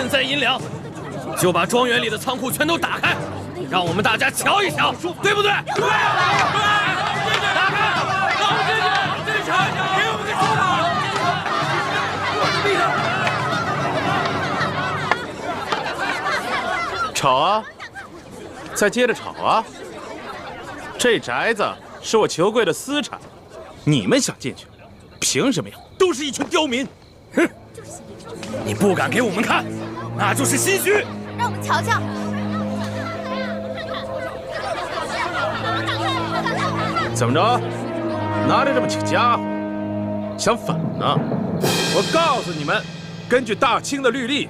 赈灾银两，就把庄园里的仓库全都打开，让我们大家瞧一瞧，对不对？对！打开，让我们进去，给我们个手吵啊！再接着吵啊！这宅子是我裘贵的私产，你们想进去，凭什么呀？都是一群刁民！哼！你不敢给我们看，那就是心虚。让我们瞧瞧。怎么着？拿着这么几个家伙，想反呢？我告诉你们，根据大清的律例，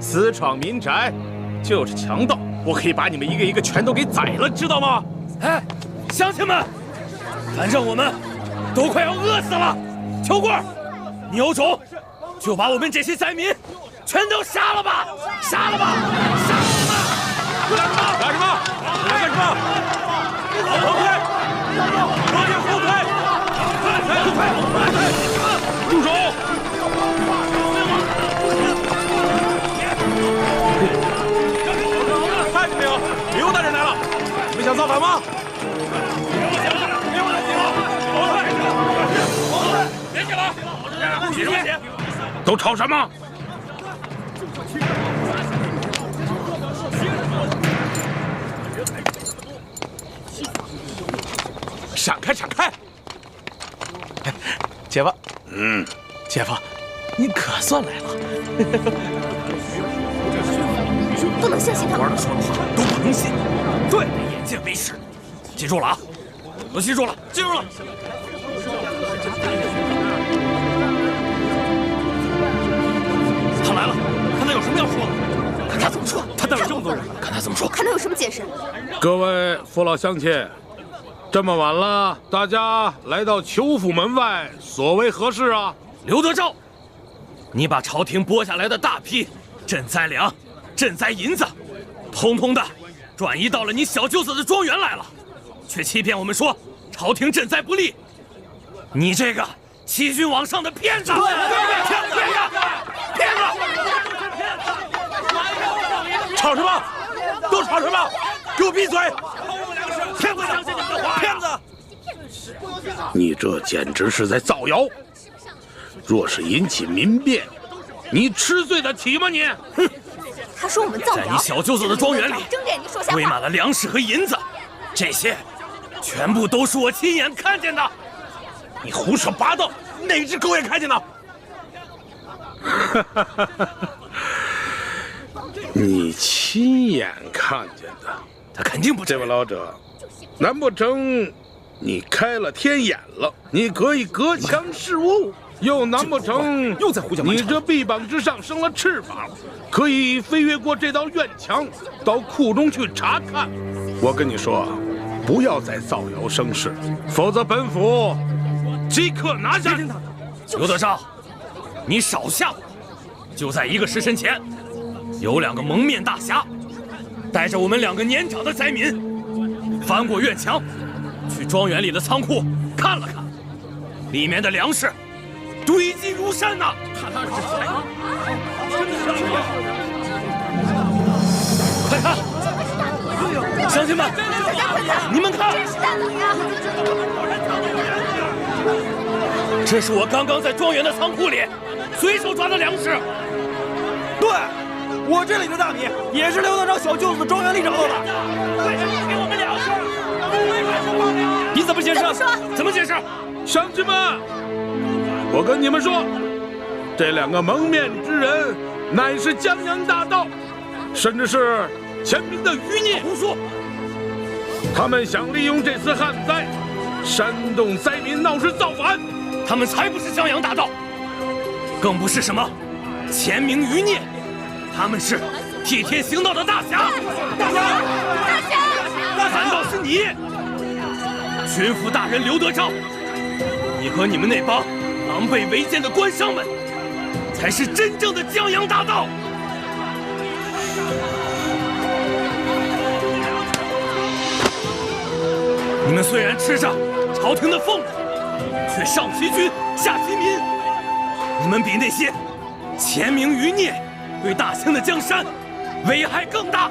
私闯民宅就是强盗，我可以把你们一个一个全都给宰了，知道吗？哎，乡亲们，反正我们都快要饿死了。裘贵，你有种就把我们这些灾民全都杀了吧！杀了吧！杀了吧！干什么？干什么？后退！往前后退！住手！看见没有？刘大人来了！你们想造反吗？别起来！起来！都吵什么？闪开！闪开！姐夫，姐夫，您可算来了。不能相信他们。官儿说的话都不能信，对，眼见为实。记住了啊！都记住了，记住了。他来了，看他有什么要说的，看他怎么说。他带了这么多人，看他怎么说，看他有什么解释。各位父老乡亲，这么晚了，大家来到裘府门外，所为何事啊？刘德昭，你把朝廷拨下来的大批赈灾粮、赈灾银子，通通的转移到了你小舅子的庄园来了，却欺骗我们说朝廷赈灾不利。你这个欺君罔上的骗子！骗子！骗子！吵什么？都吵什么？给我闭嘴！骗子！相信你们的话！骗子！你这简直是在造谣！若是引起民变，你吃罪得起吗你？哼！他说我们造谣，在你小舅子的庄园里，睁着眼睛说瞎话，堆满了粮食和银子，这些全部都是我亲眼看见的。你胡说八道，哪只狗眼看见的？你亲眼看见的？他肯定不这位老者，难不成你开了天眼了？你可以隔墙视物，又难不成又在胡搅蛮缠？你这臂膀之上生了翅膀，可以飞越过这道院墙，到库中去查看？我跟你说，不要再造谣生事，否则本府即刻拿下。刘德昭，你少吓我！就在1个时辰前，有2个蒙面大侠，带着我们2个年长的灾民，翻过院墙，去庄园里的仓库看了看，里面的粮食堆积如山呐！快看，乡亲们，你们看，这是我刚刚在庄园的仓库里随手抓的粮食。对，我这里的大米也是刘德昭小舅子庄园里找到的。为什么给我们粮食？为什么放粮？你怎么解释？怎么解释？乡亲们，我跟你们说，这2个蒙面之人乃是江洋大盗，甚至是前明的余孽。胡说！他们想利用这次旱灾，煽动灾民闹事造反。他们才不是江洋大盗，更不是什么前明余孽，他们是替天行道的大侠。大侠！反倒是你，巡抚大人刘德昭，你和你们那帮狼狈为奸的官商们，才是真正的江洋大盗。你们虽然吃着朝廷的俸禄，却上欺君下欺民，你们比那些前明余孽对大清的江山危害更大。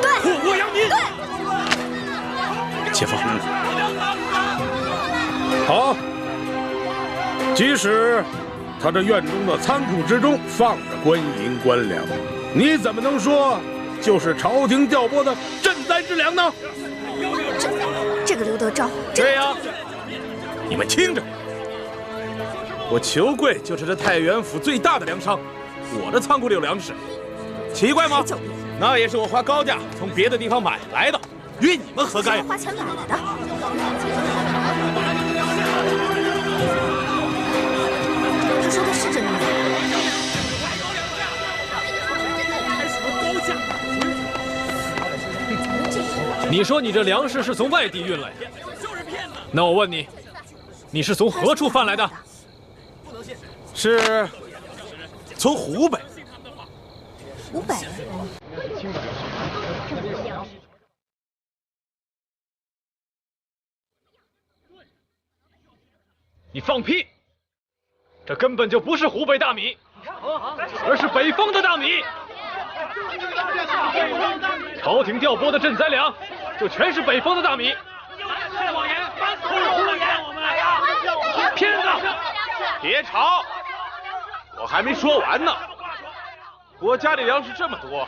对，祸国殃民。姐夫，好，即使他这院中的仓库之中放着官银官粮，你怎么能说就是朝廷调拨的赈灾之粮呢？这个刘德昭，对呀，你们听着，我裘贵就是这太原府最大的粮商，我的仓库里有粮食，奇怪吗？那也是我花高价从别的地方买来的，与你们何干呀？花钱买来的。他说的是真的吗？你说你这粮食是从外地运来的，那我问你，你是从何处贩来的？是从湖北。湖北。你放屁！这根本就不是湖北大米，而是北方的大米。朝廷调拨的赈灾粮，就全是北方的大米。谎言，胡言！我们骗子！别吵，我还没说完呢。我家里粮食这么多，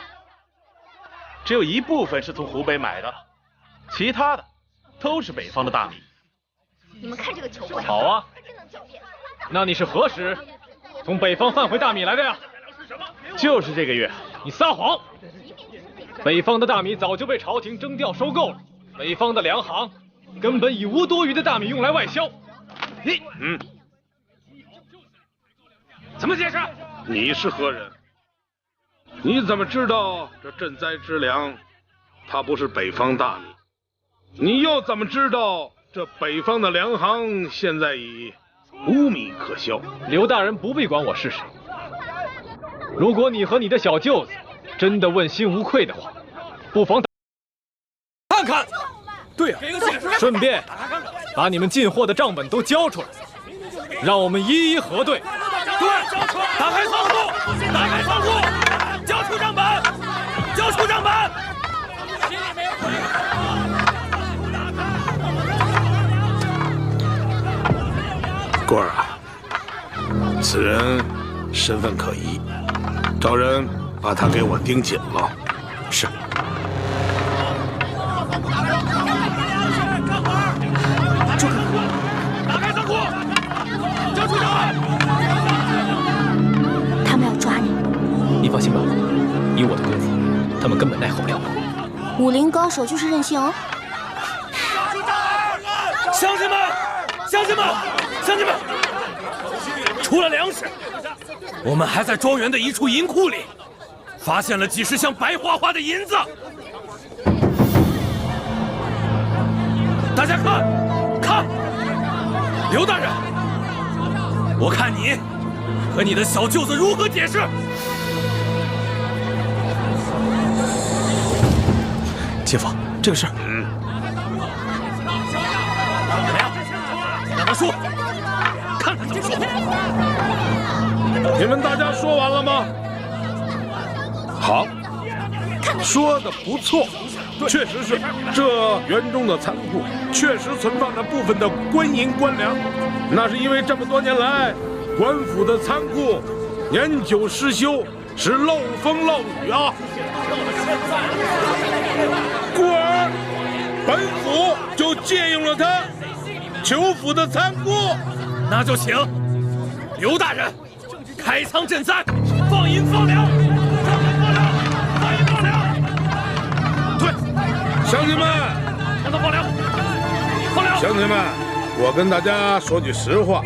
只有一部分是从湖北买的，其他的都是北方的大米。你们看这个球会。好啊，那你是何时从北方贩回大米来的呀？就是这个月。你撒谎！北方的大米早就被朝廷征调收购了，北方的粮行根本已无多余的大米用来外销。你怎么解释？你是何人？你怎么知道这赈灾之粮，它不是北方大米？你又怎么知道这北方的粮行现在已无米可销？刘大人不必管我是谁。如果你和你的小舅子真的问心无愧的话，不妨看看。对呀，顺便把你们进货的账本都交出来，让我们一一核对。对，打开仓库，打开仓库，交出账本，交出账本。官儿啊，此人身份可疑，找人把他给我盯紧了。是。打开仓库，交出账本。他们要抓你。你放心吧，以我的功夫，他们根本奈何不了我。武林高手就是任性哦。乡亲们，乡亲们，乡亲们，除了粮食，我们还在庄园的一处银库里发现了几十箱白花花的银子。大家看，看，刘大人，我看你和你的小舅子如何解释？姐夫，这个事儿，怎么样？让他说，看他怎么说。你们大家说完了吗？好，说的不错，确实是这园中的仓库确实存放着部分的官银官粮，那是因为这么多年来，官府的仓库年久失修，是漏风漏雨啊。故而本府就借用了他裘府的仓库。那就请刘大人开仓赈灾，放银放粮，放银放粮。对，乡亲们，让他放粮，放粮。乡亲们，我跟大家说句实话，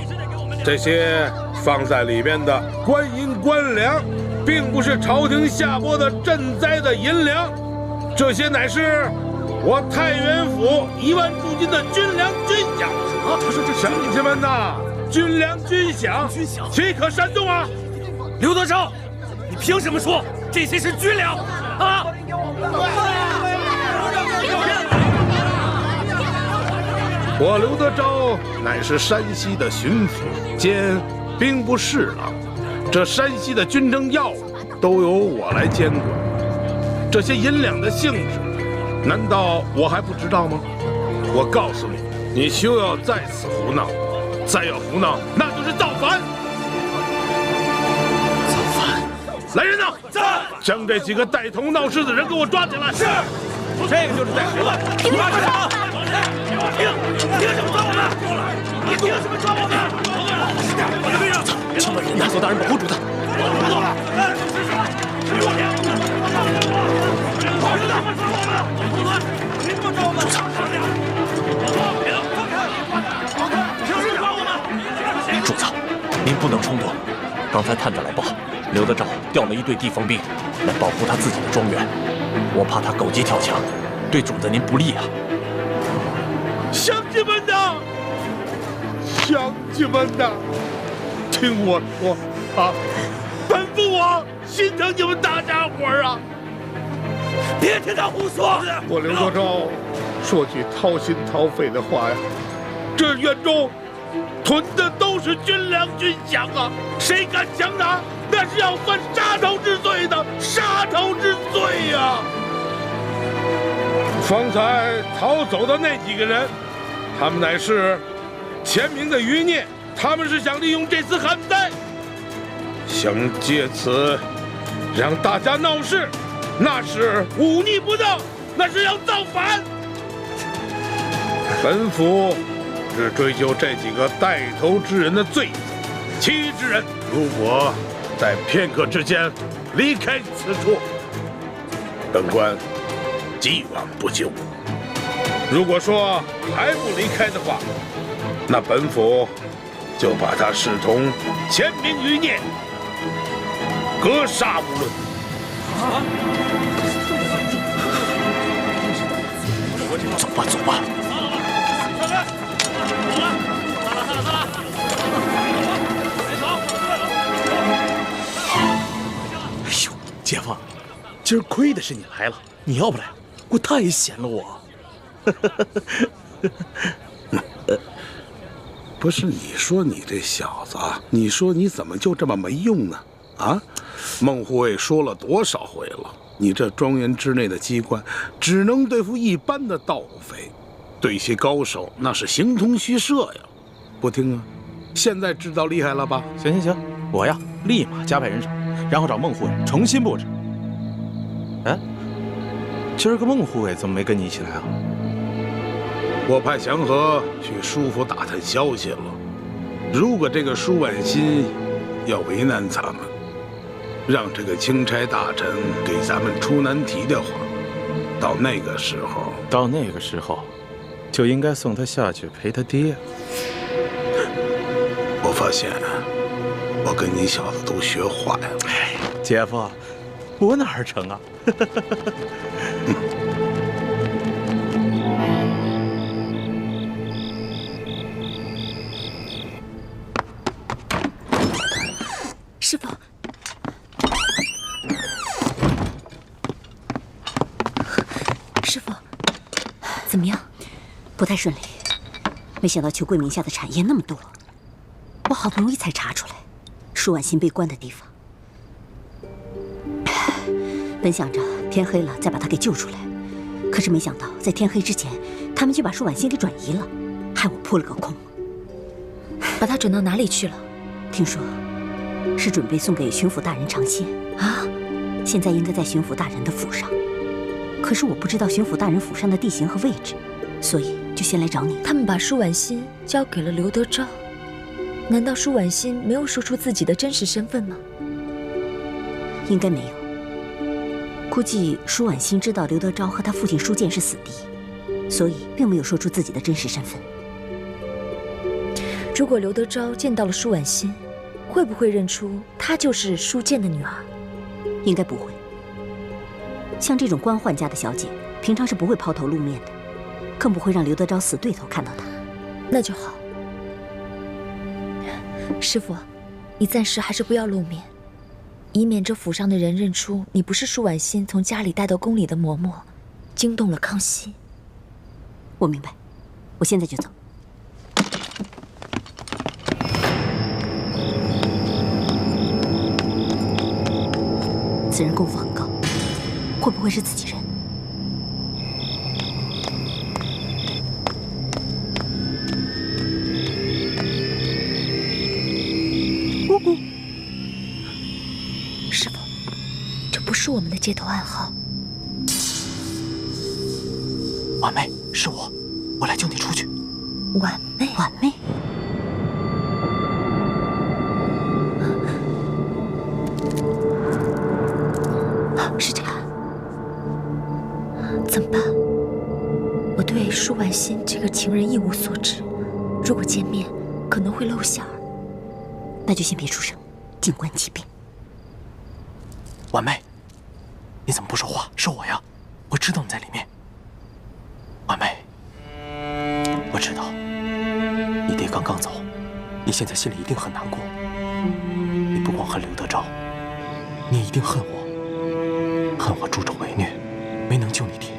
这些放在里边的官银官粮，并不是朝廷下拨的赈灾的银两，这些乃是我太原府1万驻军的军粮军饷。啊，他说这乡亲们呐，军粮军饷，岂可煽动啊？刘德昭，你凭什么说这些是军粮啊？我刘德昭乃是山西的巡抚兼兵部侍郎，这山西的军政要务都由我来监管，这些银两的性质，难道我还不知道吗？我告诉你，你休要再次胡闹，再要胡闹，那就是造反！造反！来人呐，在！将这几个带头闹事的人给我抓起来！是，这个就是带头的。凭什么抓？凭什么抓我们？你凭什么抓我们？请把人拿走，大人保护住他。主子，您不能冲动。刚才探子来报，刘德昭调了一队地方兵来保护他自己的庄园，我怕他狗急跳墙，对主子您不利啊。乡亲们呐，乡亲们呐，听我说啊，本父我心疼你们大家伙儿啊！别听他胡说！我刘德昭说句掏心掏肺的话呀，这院中囤的都是军粮军饷啊，谁敢强拿，那是要犯杀头之罪的，杀头之罪呀！方才逃走的那几个人，他们乃是前明的余孽，他们是想利用这次旱灾，想借此让大家闹事，那是忤逆不当，那是要造反。本府只追究这几个带头之人的罪责，其余之人如果在片刻之间离开此处，本官既往不咎。如果说还不离开的话，那本府就把他视同前明余孽，格杀无论。走吧，走吧。哎呦，姐夫，今儿亏的是你来了，你要不来，我太闲了我。不是你说你这小子，你说你怎么就这么没用呢？啊，孟护卫说了多少回了，你这庄园之内的机关只能对付一般的盗匪，对些高手那是形同虚设呀。不听啊，现在知道厉害了吧？行行行，我呀立马加派人手，然后找孟护卫重新布置。哎，今儿个孟护卫怎么没跟你一起来啊？我派祥和去舒府打探消息了。如果这个舒婉心要为难咱们，让这个钦差大臣给咱们出难题的话，到那个时候，就应该送他下去陪他爹。我发现我跟你小子都学坏了。哎，姐夫，我哪儿成啊？师傅，师傅，怎么样？不太顺利。没想到裘贵名下的产业那么多，我好不容易才查出来，舒婉心被关的地方。本想着天黑了再把她给救出来，可是没想到在天黑之前，他们就把舒婉心给转移了，害我扑了个空。把她转到哪里去了？听说是准备送给巡抚大人尝鲜啊，现在应该在巡抚大人的府上。可是我不知道巡抚大人府上的地形和位置，所以就先来找你。他们把舒婉心交给了刘德昭，难道舒婉心没有说出自己的真实身份吗？应该没有。估计舒婉心知道刘德昭和他父亲舒建是死敌，所以并没有说出自己的真实身份。如果刘德昭见到了舒婉心，会不会认出她就是舒建的女儿？应该不会。像这种官宦家的小姐，平常是不会抛头露面的，更不会让刘德昭死对头看到她。那就好。师傅，你暂时还是不要露面，以免这府上的人认出你不是舒婉心从家里带到宫里的嬷嬷，惊动了康熙。我明白，我现在就走。此人功夫很高，会不会是自己人？师傅，这不是我们的接头暗号。婉妹，是我来救你出去。婉妹，婉妹，是这样。怎么办？我对舒婉心这个情人一无所知，如果见面可能会露馅儿。那就先别出声，静观其变。婉妹，你怎么不说话？是我呀，我知道你在里面。婉妹，我知道你爹刚刚走，你现在心里一定很难过。你不光恨刘德昭，你也一定恨我，恨我助纣为虐，没能救你爹。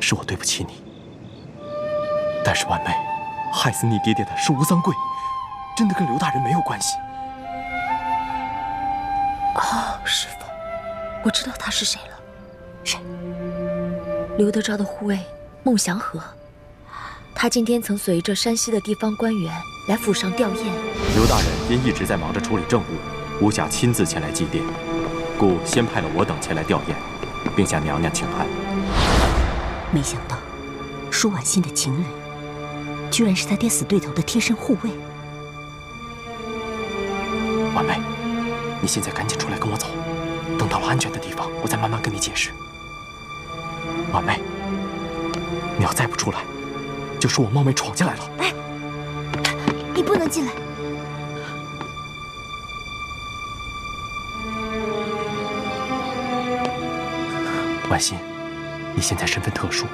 是我对不起你。但是婉妹，害死你爹爹的是吴三桂，真的跟刘大人没有关系。哦，师傅，我知道他是谁了。谁？刘德昭的护卫孟祥和。他今天曾随着山西的地方官员来府上吊唁。刘大人因一直在忙着处理政务，无暇亲自前来祭奠，故先派了我等前来吊唁，并向娘娘请安。没想到，舒婉心的情人，居然是他爹死对头的贴身护卫。婉妹，你现在赶紧出来跟我走，等到了安全的地方，我再慢慢跟你解释。婉妹，你要再不出来，就说我冒昧闯进来了。哎，你不能进来。婉心，你现在身份特殊，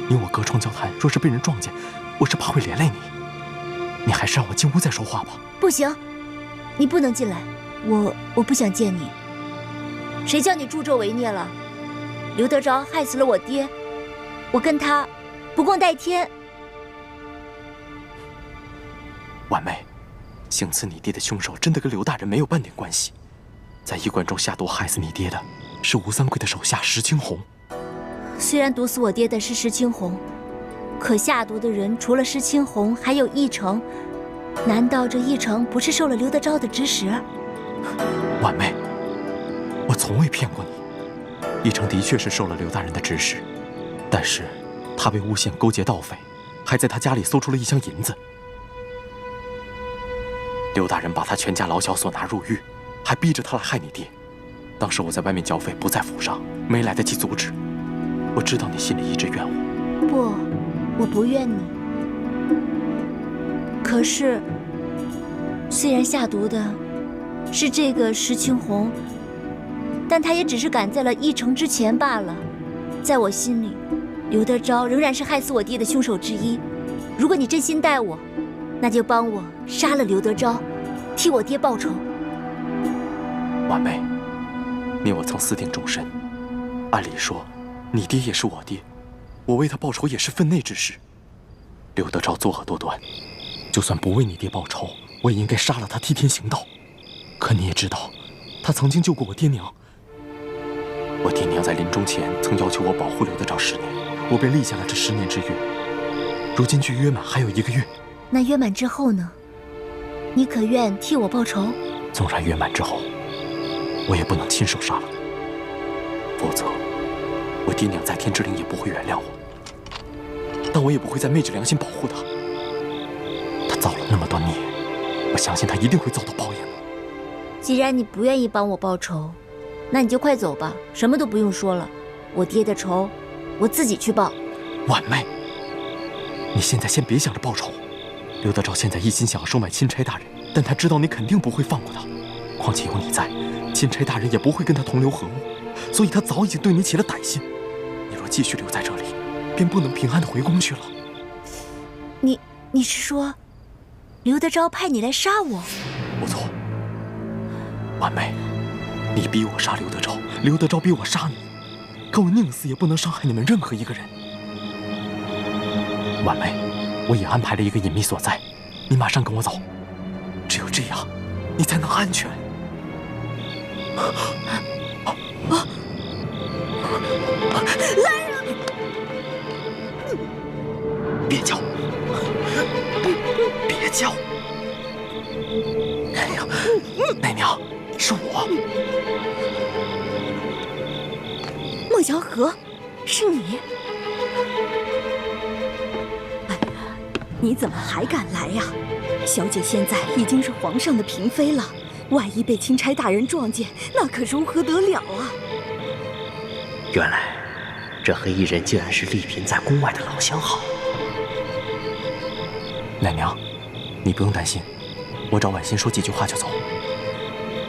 你我隔窗交谈，若是被人撞见，我是怕会连累你。你还是让我进屋再说话吧。不行，你不能进来，我不想见你。谁叫你助纣为虐了？刘德昭害死了我爹，我跟他不共戴天。婉妹，行刺你爹的凶手真的跟刘大人没有半点关系。在驿馆中下毒害死你爹的是吴三桂的手下石青红。虽然毒死我爹的是石青红，可下毒的人除了石青红，还有义成。难道这义成不是受了刘德昭的指使？婉妹，我从未骗过你。义成的确是受了刘大人的指使，但是他被诬陷勾结盗匪，还在他家里搜出了1箱银子。刘大人把他全家老小所拿入狱，还逼着他来害你爹。当时我在外面剿匪，不在府上，没来得及阻止。我知道你心里一直怨我。不，我不怨你。可是，虽然下毒的是这个石青红，但他也只是赶在了义成之前罢了。在我心里，刘德昭仍然是害死我爹的凶手之一。如果你真心待我，那就帮我杀了刘德昭，替我爹报仇。婉妹，你我曾私定终身，按理说，你爹也是我爹，我为他报仇也是分内之事。刘德昭作恶多端，就算不为你爹报仇，我也应该杀了他，替天行道。可你也知道，他曾经救过我爹娘。我爹娘在临终前曾要求我保护刘德昭10年，我便立下了这10年之约。如今距约满还有1个月，那约满之后呢？你可愿替我报仇？纵然约满之后，我也不能亲手杀了他，否则我爹娘在天之灵也不会原谅我，但我也不会再昧着良心保护他。他造了那么多孽，我相信他一定会遭到报应的。既然你不愿意帮我报仇，那你就快走吧，什么都不用说了。我爹的仇，我自己去报。婉妹，你现在先别想着报仇。刘德昭现在一心想要收买钦差大人，但他知道你肯定不会放过他。况且有你在，钦差大人也不会跟他同流合污，所以他早已经对你起了歹心。你若继续留在这里，便不能平安的回宫去了。你是说，刘德昭派你来杀我？不错，婉妹，你逼我杀刘德昭，刘德昭逼我杀你，可我宁死也不能伤害你们任何一个人。婉妹，我已安排了一个隐秘所在，你马上跟我走，只有这样，你才能安全。孟萧何，是你！哎呀，你怎么还敢来呀？小姐现在已经是皇上的嫔妃了，万一被钦差大人撞见，那可如何得了啊？原来，这黑衣人竟然是丽嫔在宫外的老相好。奶娘，你不用担心，我找婉心说几句话就走。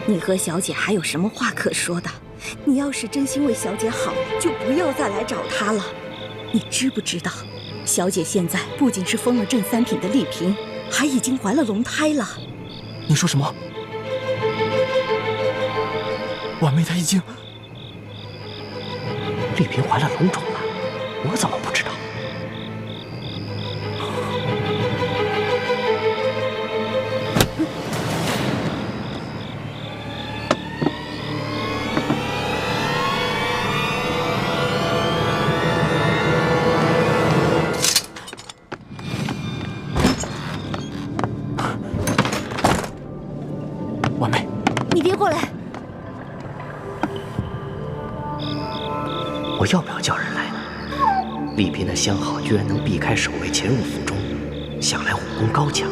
你和小姐还有什么话可说的？你要是真心为小姐好，就不要再来找她了。你知不知道，小姐现在不仅是封了镇三品的丽嫔，还已经怀了龙胎了。你说什么？婉妹她已经……丽嫔怀了龙种了，我怎么不知道？婉妹，你别过来！我要不要叫人来呢？丽嫔的相好居然能避开守卫潜入府中，想来武功高强，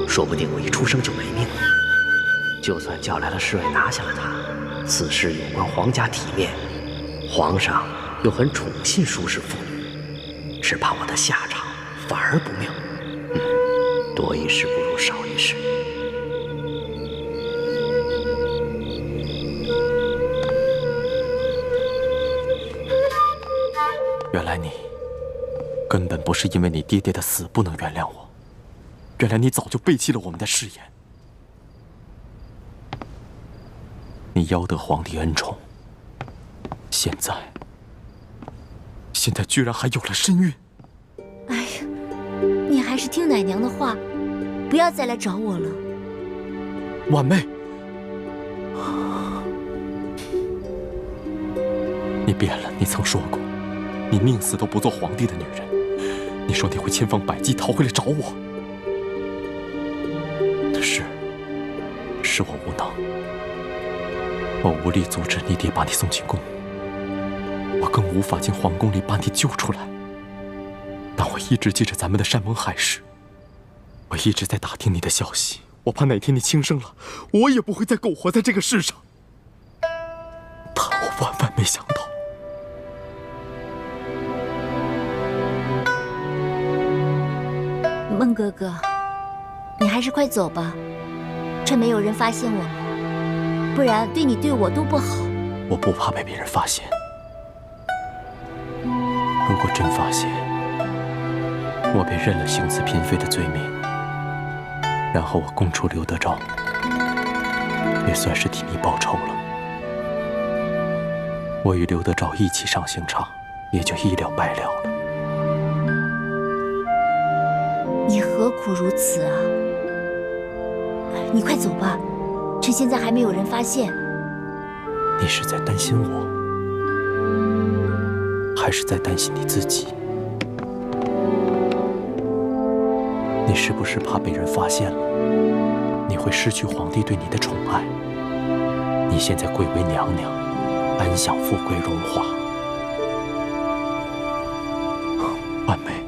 说不定我一出生就没命了。就算叫来了侍卫拿下了他，此事有关皇家体面，皇上又很宠信舒氏妇女，只怕我的下场反而不妙。多一事不如少一事。原来你根本不是因为你爹爹的死不能原谅我，原来你早就背弃了我们的誓言。你邀得皇帝恩宠，现在居然还有了身孕。哎呀，你还是听奶娘的话，不要再来找我了。婉妹，你变了，你曾说过，你宁死都不做皇帝的女人。你说你会千方百计逃回来找我，是我无能，我无力阻止你爹把你送进宫，我更无法进皇宫里把你救出来。但我一直记着咱们的山盟海誓，我一直在打听你的消息，我怕哪天你轻生了，我也不会再苟活在这个世上。但我万万没想到。孟哥哥，你还是快走吧，趁没有人发现我们，不然对你对我都不好。我不怕被别人发现，如果真发现我被认了行刺嫔妃的罪名，然后我供出刘德昭，也算是替你报仇了。我与刘德昭一起上刑场，也就一了百了了。你何苦如此啊？你快走吧，趁现在还没有人发现。你是在担心我，还是在担心你自己？你是不是怕被人发现了，你会失去皇帝对你的宠爱？你现在贵为娘娘，安享富贵荣华。婉妹，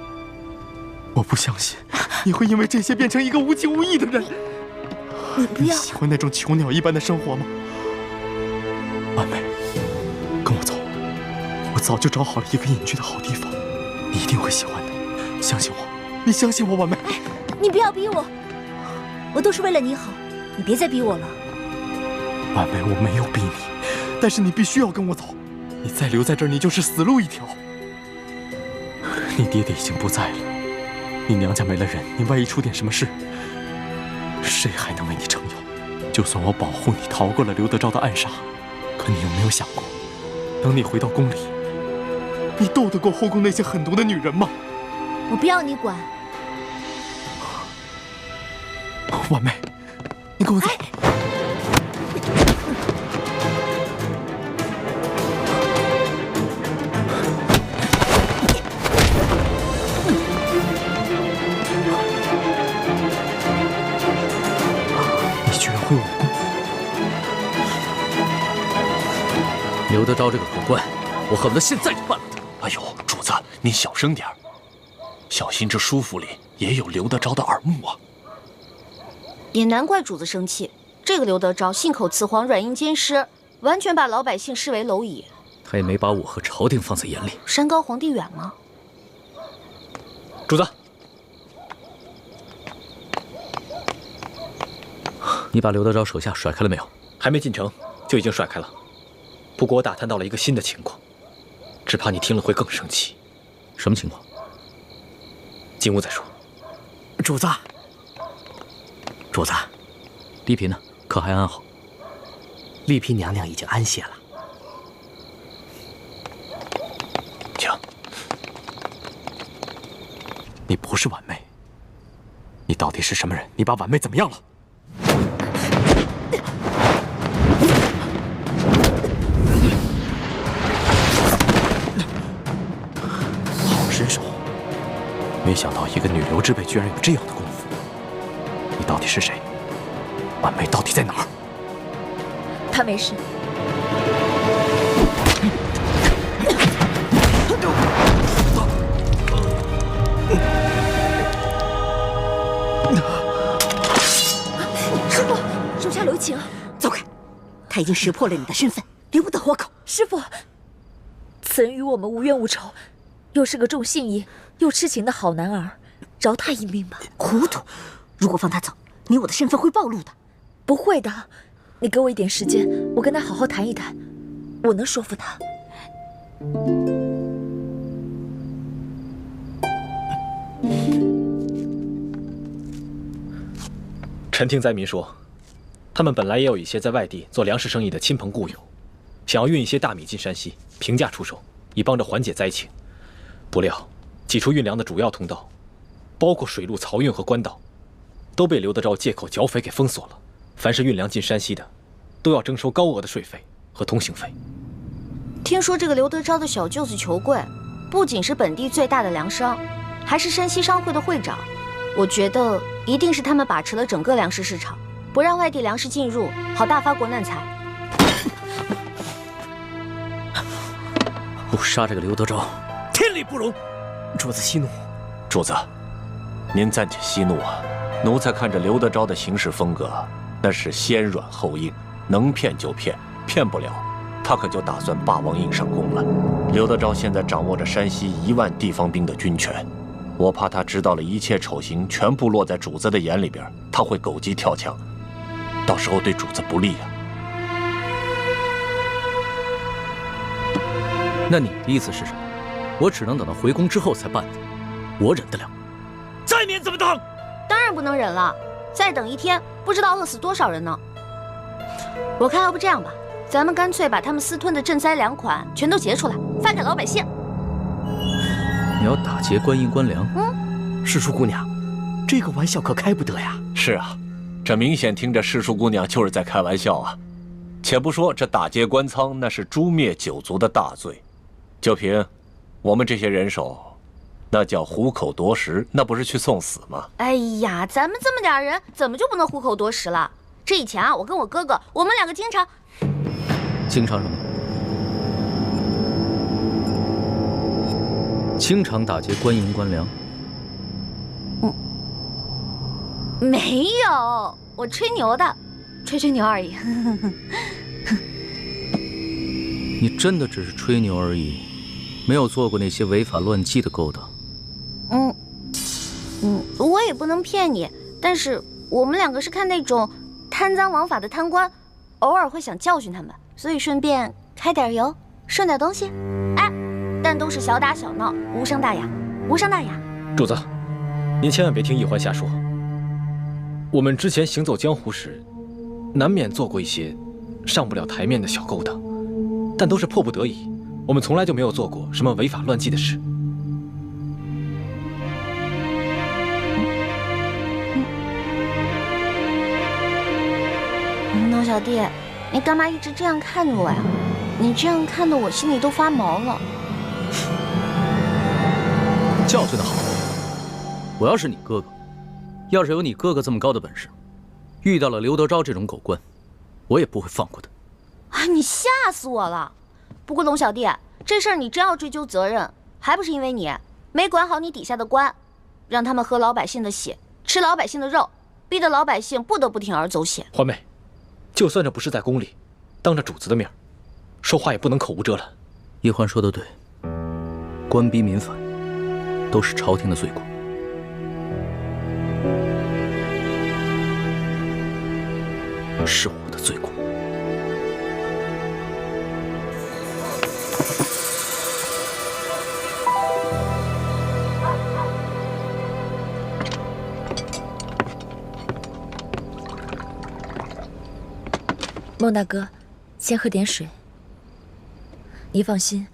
我不相信你会因为这些变成一个无情无义的人。你不要！你喜欢那种囚鸟一般的生活吗？婉妹，跟我走，我早就找好了一个隐居的好地方，你一定会喜欢的，相信我，你相信我，婉妹。哎，你不要逼我，我都是为了你好，你别再逼我了。婉妹，我没有逼你，但是你必须要跟我走，你再留在这儿，你就是死路一条。你爹爹已经不在了，你娘家没了人，你万一出点什么事，谁还能为你撑腰？就算我保护你逃过了刘德昭的暗杀，可你有没有想过，等你回到宫里，你斗得过后宫那些狠毒的女人吗？我不要你管。婉妹，你跟我走。你居然会武功！刘德昭这个狗官，我恨不得现在就办了他。哎呦，主子，您小声点儿，小心这书府里也有刘德昭的耳目啊。也难怪主子生气，这个刘德昭信口雌黄，软硬兼施，完全把老百姓视为蝼蚁。他也没把我和朝廷放在眼里。山高皇帝远吗？主子，你把刘德昭手下甩开了没有？还没进城就已经甩开了。不过我打探到了一个新的情况，只怕你听了会更生气。什么情况？进屋再说。主子，主子，丽嫔呢？可还安好？丽嫔娘娘已经安歇了。请。你不是婉妹，你到底是什么人？你把婉妹怎么样了？好身手！没想到一个女流之辈居然有这样的功夫。你到底是谁？婉妹到底在哪儿？她没事。师傅，手下留情。走开！他已经识破了你的身份，留不得活口。师傅，此人与我们无冤无仇，又是个重信义又痴情的好男儿，饶他一命吧。糊涂！如果放他走，你我的身份会暴露的。不会的，你给我一点时间，我跟他好好谈一谈，我能说服他。臣听灾民说，他们本来也有一些在外地做粮食生意的亲朋故友，想要运一些大米进山西，平价出售，以帮着缓解灾情。不料，几处运粮的主要通道，包括水路漕运和官道，都被刘德昭借口剿匪给封锁了。凡是运粮进山西的，都要征收高额的税费和通行费。听说这个刘德昭的小舅子裘贵，不仅是本地最大的粮商，还是山西商会的会长。我觉得一定是他们把持了整个粮食市场，不让外地粮食进入，好大发国难财。不杀这个刘德昭，天理不容！主子息怒。主子，您暂且息怒啊。奴才看着刘德昭的行事风格，那是先软后硬，能骗就骗，骗不了，他可就打算霸王硬上弓了。刘德昭现在掌握着山西1万地方兵的军权，我怕他知道了一切丑行全部落在主子的眼里边，他会狗急跳墙，到时候对主子不利啊。那你的意思是什么？我只能等到回宫之后才办的，我忍得了。再免怎么当？当然不能忍了，再等一天，不知道饿死多少人呢。我看要不这样吧，咱们干脆把他们私吞的赈灾粮款全都结出来，发给老百姓。你要打劫官银官粮？世叔姑娘，这个玩笑可开不得呀。是啊，这明显听着世叔姑娘就是在开玩笑啊。且不说这打劫官仓，那是诛灭九族的大罪，就凭我们这些人手，那叫虎口夺食，那不是去送死吗？哎呀，咱们这么点人，怎么就不能虎口夺食了？这以前啊，我跟我哥哥，我们两个经常什么？经常打劫官银官粮？没有，我吹牛的，吹牛而已。你真的只是吹牛而已，没有做过那些违法乱纪的勾当。我也不能骗你，但是我们两个是看那种贪赃枉法的贪官，偶尔会想教训他们，所以顺便开点油，顺点东西。哎，但都是小打小闹，无伤大雅，无伤大雅。主子，您千万别听易欢瞎说。我们之前行走江湖时，难免做过一些上不了台面的小勾当，但都是迫不得已，我们从来就没有做过什么违法乱纪的事。孬小弟，你干嘛一直这样看着我呀？你这样看得我心里都发毛了。教训得好！我要是你哥哥，要是有你哥哥这么高的本事，遇到了刘德昭这种狗官，我也不会放过他。啊，你吓死我了！不过龙小弟，这事儿你真要追究责任，还不是因为你没管好你底下的官，让他们喝老百姓的血，吃老百姓的肉，逼得老百姓不得不铤而走险。环妹，就算这不是在宫里，当着主子的面，说话也不能口无遮拦。叶欢说的对，官逼民反，都是朝廷的罪过。是我的罪过。孟大哥，先喝点水。你放心，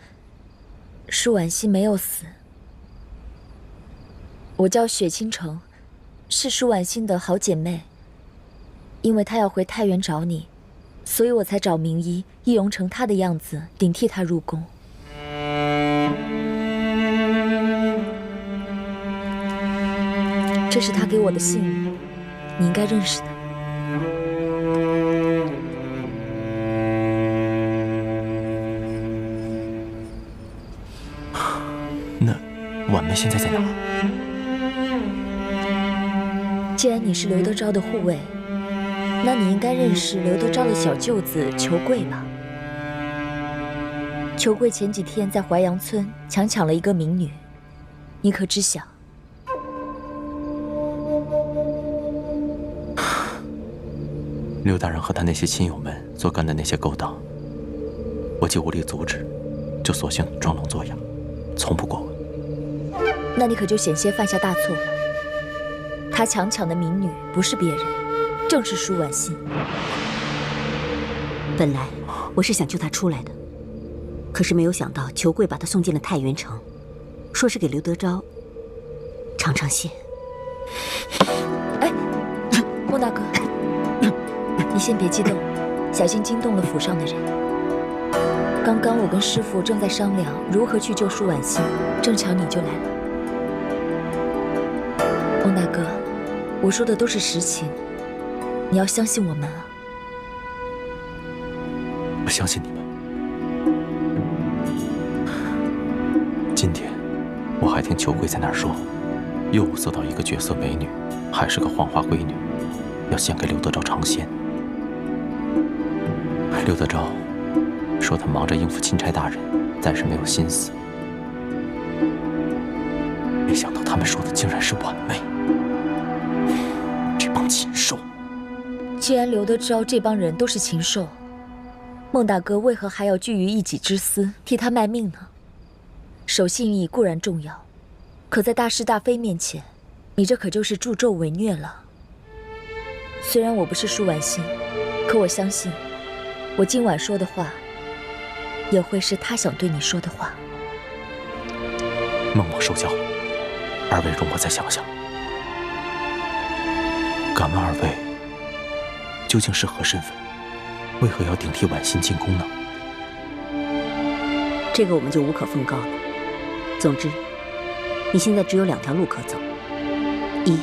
舒婉欣没有死。我叫雪倾城，是舒婉欣的好姐妹。因为她要回太原找你，所以我才找名医易容成她的样子，顶替她入宫。这是她给我的信，你应该认识的。那婉妹现在在哪？既然你是刘德昭的护卫，那你应该认识刘德昭的小舅子裘贵吧？裘贵前几天在淮阳村强抢了一个民女，你可知晓？刘大人和他那些亲友们所干的那些勾当，我既无力阻止，就索性装聋作哑，从不过问。那你可就险些犯下大错了。他强抢的民女不是别人，正是舒婉欣。本来我是想救她出来的，可是没有想到裘贵把她送进了太原城，说是给刘德昭尝尝鲜。哎，孟大哥，你先别激动，小心惊动了府上的人。刚刚我跟师父正在商量如何去救舒婉欣，正巧你就来了。孟大哥，我说的都是实情，你要相信我们啊！我相信你们。今天我还听裘贵在那儿说，又物色到一个绝色美女，还是个黄花闺女，要献给刘德昭尝鲜。刘德昭说他忙着应付钦差大人，暂时没有心思。没想到他们说的竟然是婉妹，这帮禽兽！既然刘德昭这帮人都是禽兽，孟大哥为何还要拒于一己之私，替他卖命呢？守信义固然重要，可在大是大非面前，你这可就是助纣为虐了。虽然我不是舒婉欣，可我相信，我今晚说的话，也会是他想对你说的话。孟某受教了，二位容我再想想。敢问二位，究竟是何身份？为何要顶替婉欣进宫呢？这个我们就无可奉告了。总之，你现在只有2条路可走：一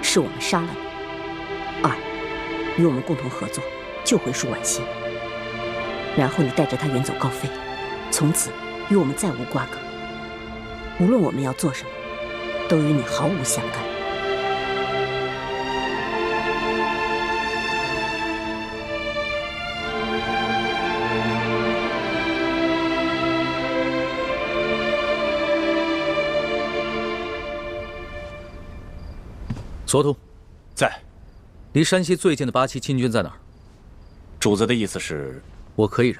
是我们杀了你；2与我们共同合作，救回舒婉欣。然后你带着她远走高飞，从此与我们再无瓜葛。无论我们要做什么，都与你毫无相干。索图，在。离山西最近的8旗亲军在哪儿？主子的意思是，我可以忍，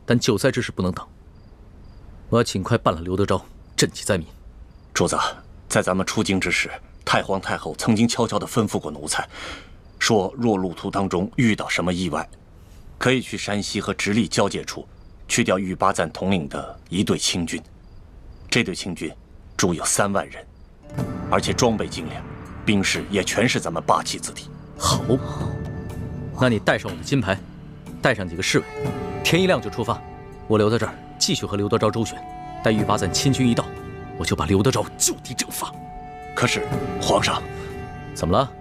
但救灾之事不能等。我要尽快办了刘德昭，赈济灾民。主子，在咱们出京之时，太皇太后曾经悄悄地吩咐过奴才，说若路途当中遇到什么意外，可以去山西和直隶交界处，去掉玉巴赞统领的一队清军。这队清军驻有3万人，而且装备精良，兵士也全是咱们8旗子弟。好，那你带上我的金牌，带上几个侍卫，天一亮就出发。我留在这儿继续和刘德昭周旋，待玉巴赞亲军一到，我就把刘德昭就地正法。可是，皇上，怎么了？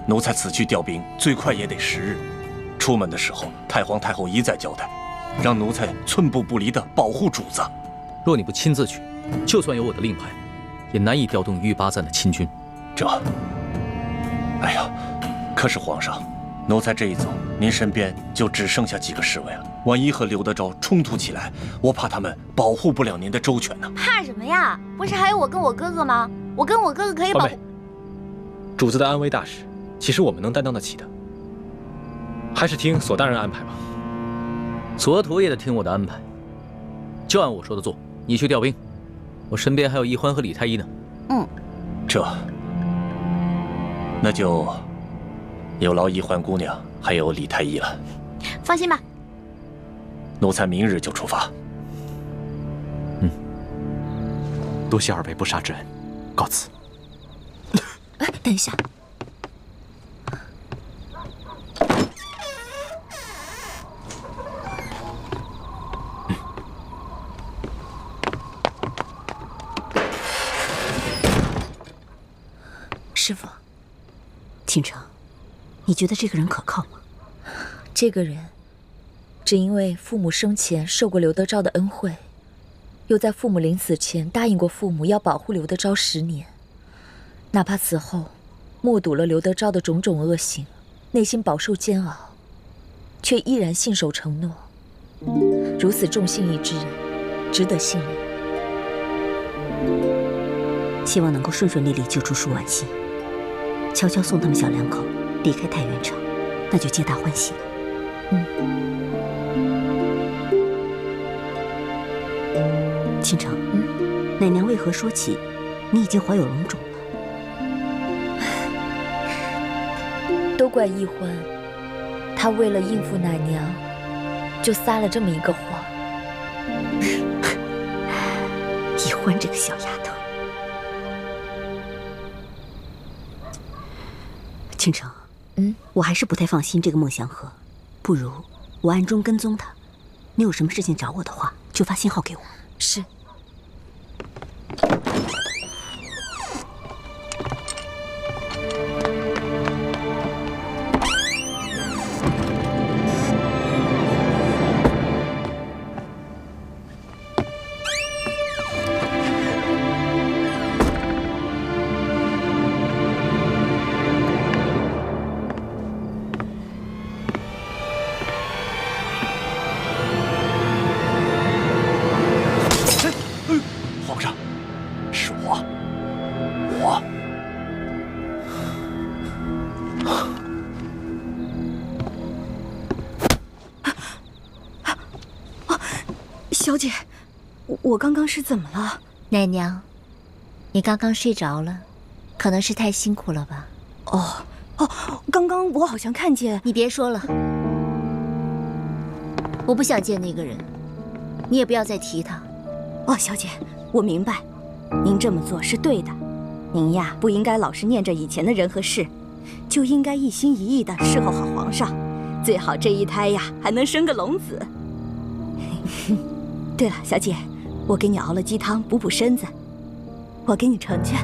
奴才此去调兵，最快也得10日。出门的时候，太皇太后一再交代，让奴才寸步不离地保护主子。若你不亲自去，就算有我的令牌，也难以调动于巴赞的亲军。哎呀，可是皇上，奴才这一走，您身边就只剩下几个侍卫了。万一和刘德昭冲突起来，我怕他们保护不了您的周全呢。怕什么呀？不是还有我跟我哥哥吗？我跟我哥哥可以保护。主子的安危大事，其实我们能担当得起的。还是听索大人安排吧。索图也得听我的安排，就按我说的做。你去调兵，我身边还有奕欢和李太医呢。那就有劳奕欢姑娘还有李太医了。放心吧，奴才明日就出发。多谢二位不杀之恩，告辞。哎，等一下。师傅，倾城，你觉得这个人可靠吗？这个人，只因为父母生前受过刘德昭的恩惠，又在父母临死前答应过父母要保护刘德昭10年，哪怕此后目睹了刘德昭的种种恶行，内心饱受煎熬，却依然信守承诺。如此重信义之人，值得信任。希望能够顺顺利利救出舒婉心，悄悄送他们小两口离开太原城，那就皆大欢喜了。倾城，奶娘为何说起你已经怀有龙种了？都怪奕欢，他为了应付奶娘，就撒了这么一个谎。奕欢这个小丫头。倾城，我还是不太放心这个孟祥和，不如我暗中跟踪他。你有什么事情找我的话，就发信号给我。是。小姐，我刚刚是怎么了？奶娘，你刚刚睡着了，可能是太辛苦了吧？刚刚我好像看见……你别说了，我不想见那个人，你也不要再提他。小姐，我明白，您这么做是对的。您呀，不应该老是念着以前的人和事，就应该一心一意的侍候好皇上，最好这一胎呀还能生个龙子。对了，小姐，我给你熬了鸡汤补补身子，我给你盛去。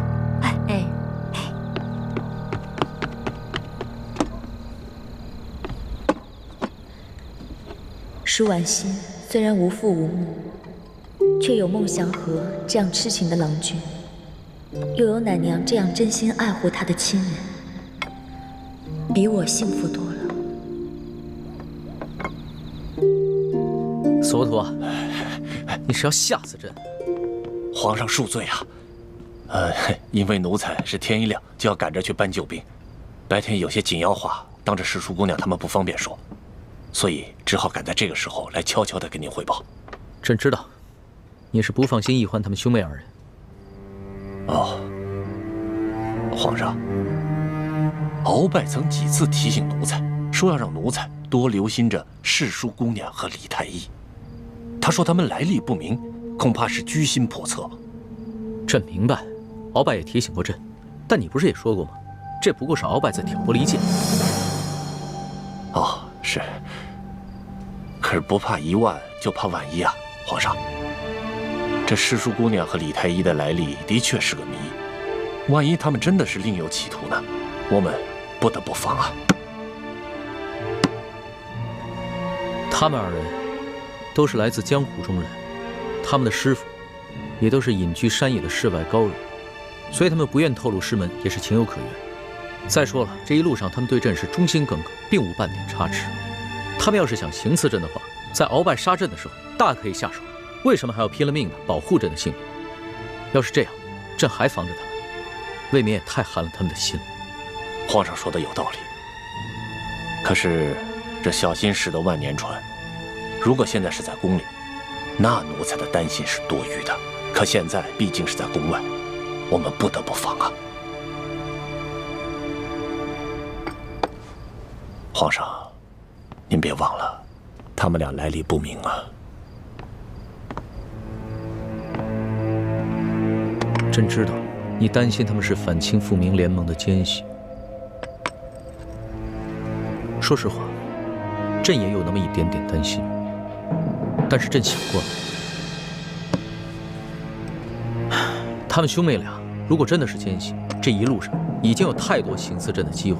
舒婉心虽然无父无母，却有孟祥和这样痴情的郎君，又有奶娘这样真心爱护她的亲人，比我幸福多了。索图啊，你是要吓死朕？皇上恕罪啊！因为奴才是天一亮就要赶着去搬救兵，白天有些紧要话当着世淑姑娘他们不方便说，所以只好赶在这个时候来悄悄地跟您汇报。朕知道，你是不放心奕欢他们兄妹二人。皇上，鳌拜曾几次提醒奴才，说要让奴才多留心着世淑姑娘和李太医。他说他们来历不明，恐怕是居心叵测。朕明白，鳌拜也提醒过朕，但你不是也说过吗？这不过是鳌拜在挑拨离间。是。可是不怕一万，就怕万一啊，皇上。这世淑姑娘和李太医的来历的确是个谜，万一他们真的是另有企图呢？我们不得不防啊。他们二人都是来自江湖中人，他们的师傅也都是隐居山野的世外高人，所以他们不愿透露师门也是情有可原。再说了，这一路上他们对阵是忠心耿耿，并无半点差池。他们要是想行刺阵的话，在鳌拜杀阵的时候大可以下手，为什么还要拼了命的保护阵的性命？要是这样，朕还防着他们，未免也太寒了他们的心了。皇上说的有道理，可是这小心驶得万年船，如果现在是在宫里，那奴才的担心是多余的。可现在毕竟是在宫外，我们不得不防啊。皇上，您别忘了，他们俩来历不明啊。朕知道，你担心他们是反清复明联盟的奸细。说实话，朕也有那么一点点担心。但是朕想过了，他们兄妹俩如果真的是奸细，这一路上已经有太多行刺朕的机会。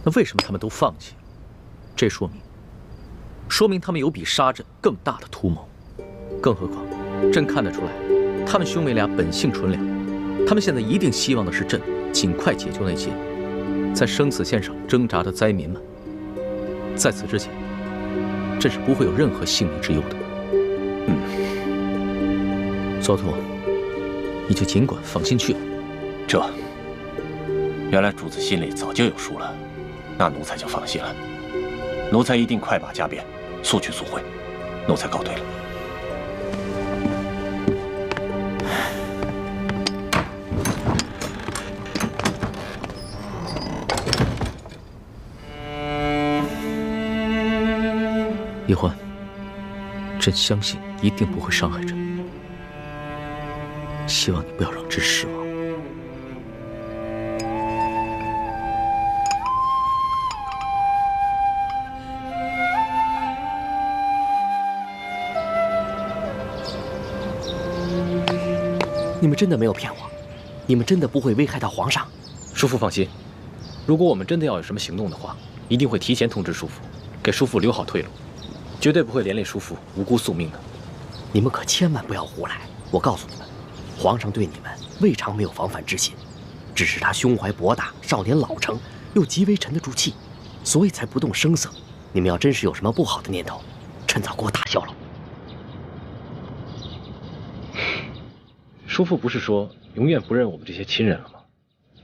那为什么他们都放弃了？这说明他们有比杀朕更大的图谋。更何况，朕看得出来，他们兄妹俩本性纯良，他们现在一定希望的是朕尽快解救那些在生死线上挣扎的灾民们。在此之前，朕是不会有任何性命之忧的。小兔，你就尽管放心去吧。原来主子心里早就有数了，那奴才就放心了。奴才一定快马加鞭，速去速回。奴才告退了。叶欢，朕相信一定不会伤害朕，希望你不要让朕失望。你们真的没有骗我？你们真的不会危害到皇上？叔父放心，如果我们真的要有什么行动的话，一定会提前通知叔父，给叔父留好退路，绝对不会连累叔父无辜宿命的。你们可千万不要胡来！我告诉你们，皇上对你们未尝没有防范之心，只是他胸怀博大，少年老成，又极为沉得住气，所以才不动声色。你们要真是有什么不好的念头，趁早给我打消了。叔父不是说永远不认我们这些亲人了吗？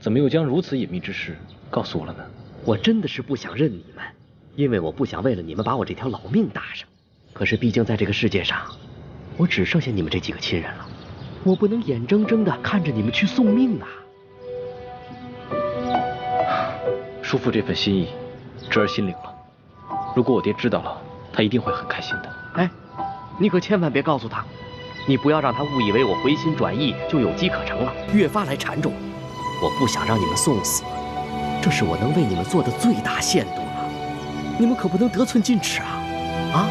怎么又将如此隐秘之事告诉我了呢？我真的是不想认你们，因为我不想为了你们把我这条老命搭上。可是毕竟在这个世界上，我只剩下你们这几个亲人了，我不能眼睁睁地看着你们去送命啊！叔父这份心意，侄儿心领了。如果我爹知道了，他一定会很开心的。哎，你可千万别告诉他，你不要让他误以为我回心转意就有机可乘了，越发来缠着我。我不想让你们送死，这是我能为你们做的最大限度了。你们可不能得寸进尺啊！啊！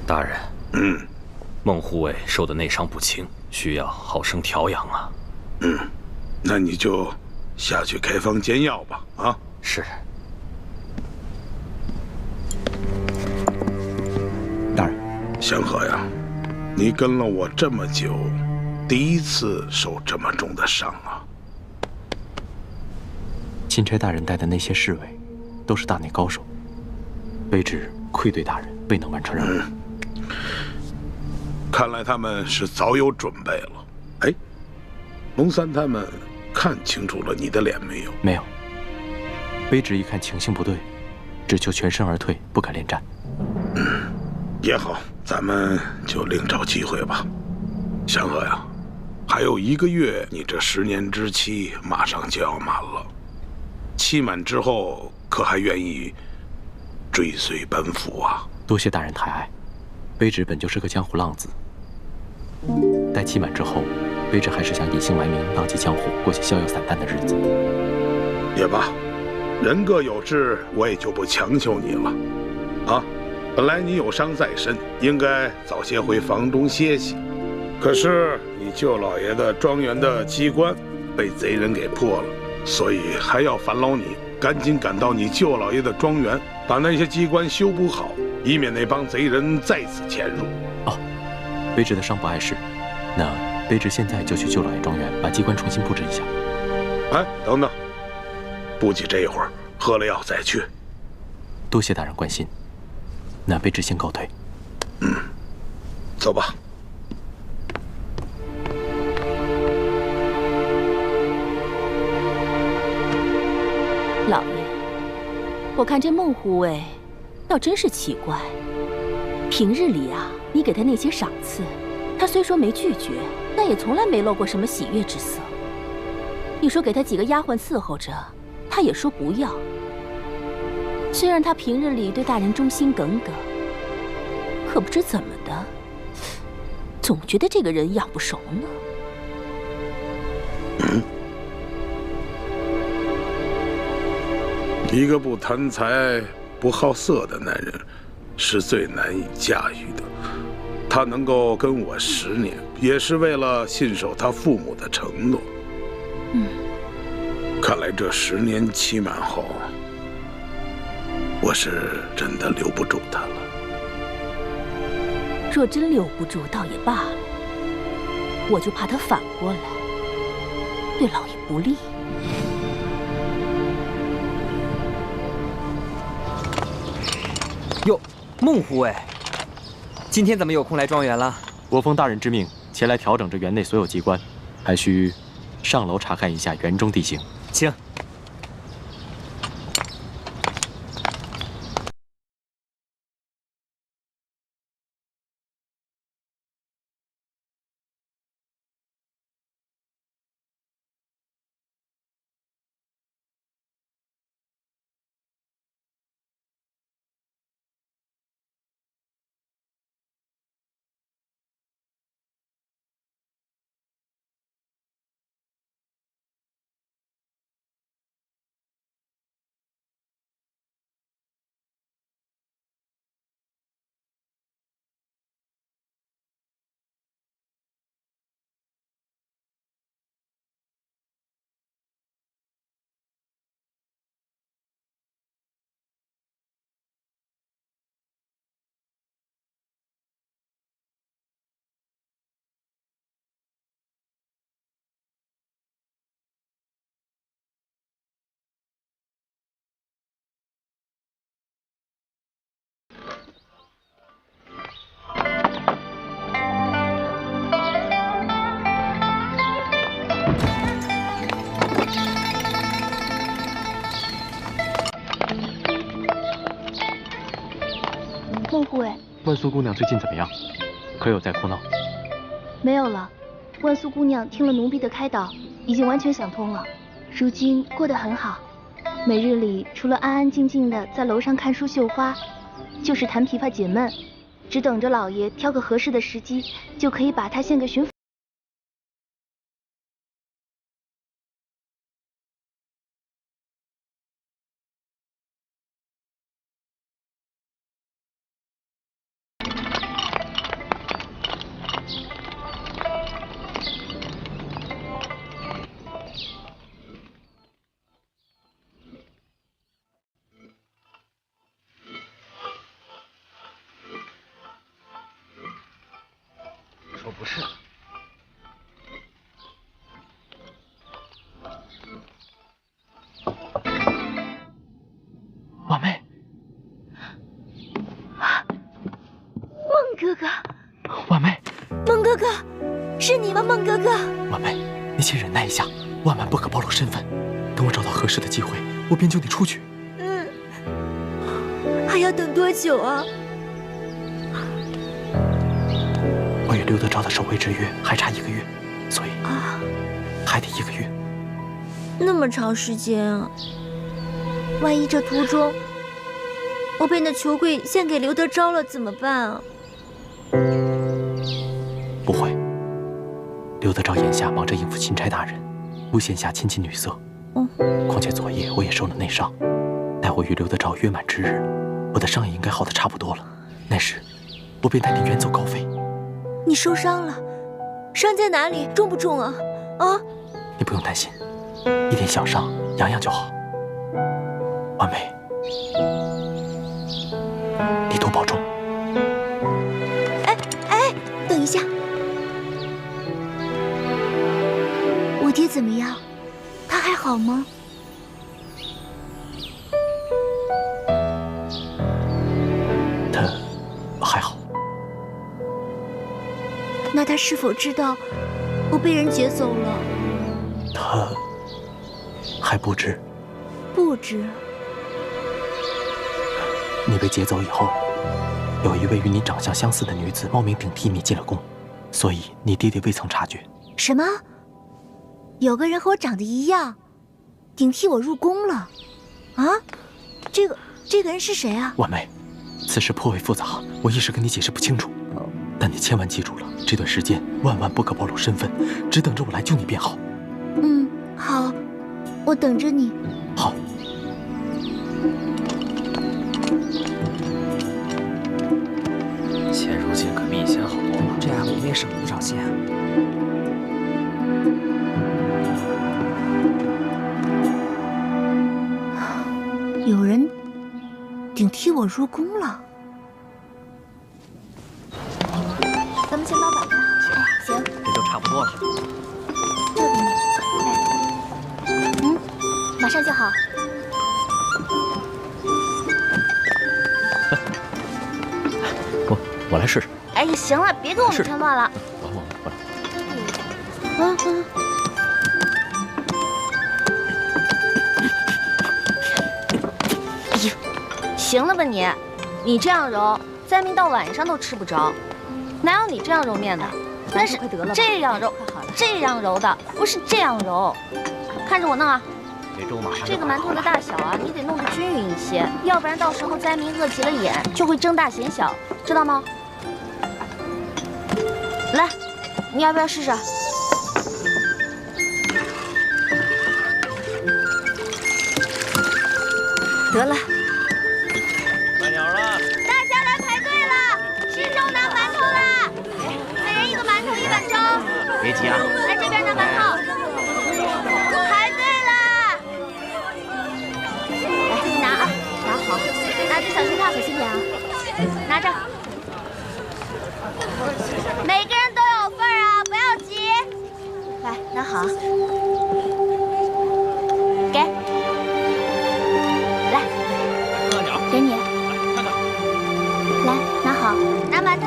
大人，孟护卫受的内伤不轻，需要好生调养啊。那你就下去开方煎药吧。啊，是。大人，祥和呀，你跟了我这么久，第一次受这么重的伤啊。钦差大人带的那些侍卫，都是大内高手，卑职愧对大人，未能完成任务。看来他们是早有准备了。哎，龙三他们看清楚了你的脸没有？没有。卑职一看情形不对，只求全身而退，不敢恋战。也好，咱们就另找机会吧。祥和呀，还有1个月，你这10年之期马上就要满了。期满之后，可还愿意追随本府啊？多谢大人抬爱，卑职本就是个江湖浪子。待期满之后，卑职还是想隐姓埋名，浪迹江湖，过些逍遥散淡的日子。也罢，人各有志，我也就不强求你了。啊，本来你有伤在身，应该早些回房中歇息。可是你舅老爷的庄园的机关被贼人给破了，所以还要烦劳你赶紧赶到你舅老爷的庄园，把那些机关修补好，以免那帮贼人再次潜入。哦，卑职的伤不碍事，那卑职现在就去舅老爷庄园，把机关重新布置一下。哎，等等，不急这一会儿，喝了药再去。多谢大人关心，那卑职先告退。走吧。老爷，我看这孟护卫，倒真是奇怪。平日里啊，你给他那些赏赐，他虽说没拒绝，但也从来没露过什么喜悦之色。你说给他几个丫鬟伺候着，他也说不要。虽然他平日里对大人忠心耿耿，可不知怎么的，总觉得这个人养不熟呢。一个不贪财、不好色的男人，是最难以驾驭的。他能够跟我10年，也是为了信守他父母的承诺。看来这10年期满后，我是真的留不住他了。若真留不住，倒也罢了。我就怕他反过来，对老爷不利。哟，孟护卫，今天怎么有空来庄园了？我奉大人之命前来调整这园内所有机关，还需上楼查看一下园中地形。请。孟护卫，万苏姑娘最近怎么样？可有在哭闹？没有了。万苏姑娘听了奴婢的开导，已经完全想通了，如今过得很好。每日里除了安安静静的在楼上看书绣花，就是弹琵琶解闷，只等着老爷挑个合适的时机，就可以把她献给巡抚。说不是。婉妹，孟哥哥，婉妹，孟哥哥，是你吗？孟哥哥，婉妹，你先忍耐一下，万万不可暴露身份。等我找到合适的机会，我便救你出去。还要等多久啊？我与刘德昭的守卫之约还差1个月，所以还得1个月。那么长时间啊！万一这途中我被那球柜献给刘德昭了，怎么办啊？不会，刘刘德昭眼下忙着应付钦差大人，无闲暇亲近女色。况且昨夜我也受了内伤，待我与刘德昭约满之日，我的伤也应该好得差不多了。那时，我便带你远走高飞。你受伤了？伤在哪里？重不重啊？啊？你不用担心，一点小伤，养养就好。婉梅，你多保重。哎，等一下，我爹怎么样？他还好吗？他还好。那他是否知道我被人劫走了？他还不知。不知。你被劫走以后，有一位与你长相相似的女子冒名顶替你进了宫，所以你爹爹未曾察觉。什么？有个人和我长得一样，顶替我入宫了？啊？这个人是谁啊？婉梅，此事颇为复杂，我一时跟你解释不清楚。但你千万记住了，这段时间万万不可暴露身份，只等着我来救你便好。好，我等着你。好。现如今可比以前好多了，这样我们也省了不少钱啊。有人顶替我入宫了。咱们先把碗摆好。行，这就差不多了。这给你。马上就好。我来试试。哎，行了，别给我们添乱了。我来。哎呦，行了吧你？你这样揉，灾民到晚上都吃不着。哪有你这样揉面的？那是这样揉，这样揉的，不是这样揉。看着我弄啊！这个馒头的大小啊，你得弄得均匀一些，要不然到时候灾民饿急了眼，就会睁大显小，知道吗？来，你要不要试试？得了。慢点了。大家来排队了，吃粥拿馒头啦！每人一个馒头，1碗粥。别急啊。来这边拿馒头。排队啦！来，你拿啊，拿好，拿着小心烫，小心点啊。拿着。每个人都有份啊，不要急。来，拿好。给。来。给你。来，拿好，拿馒头。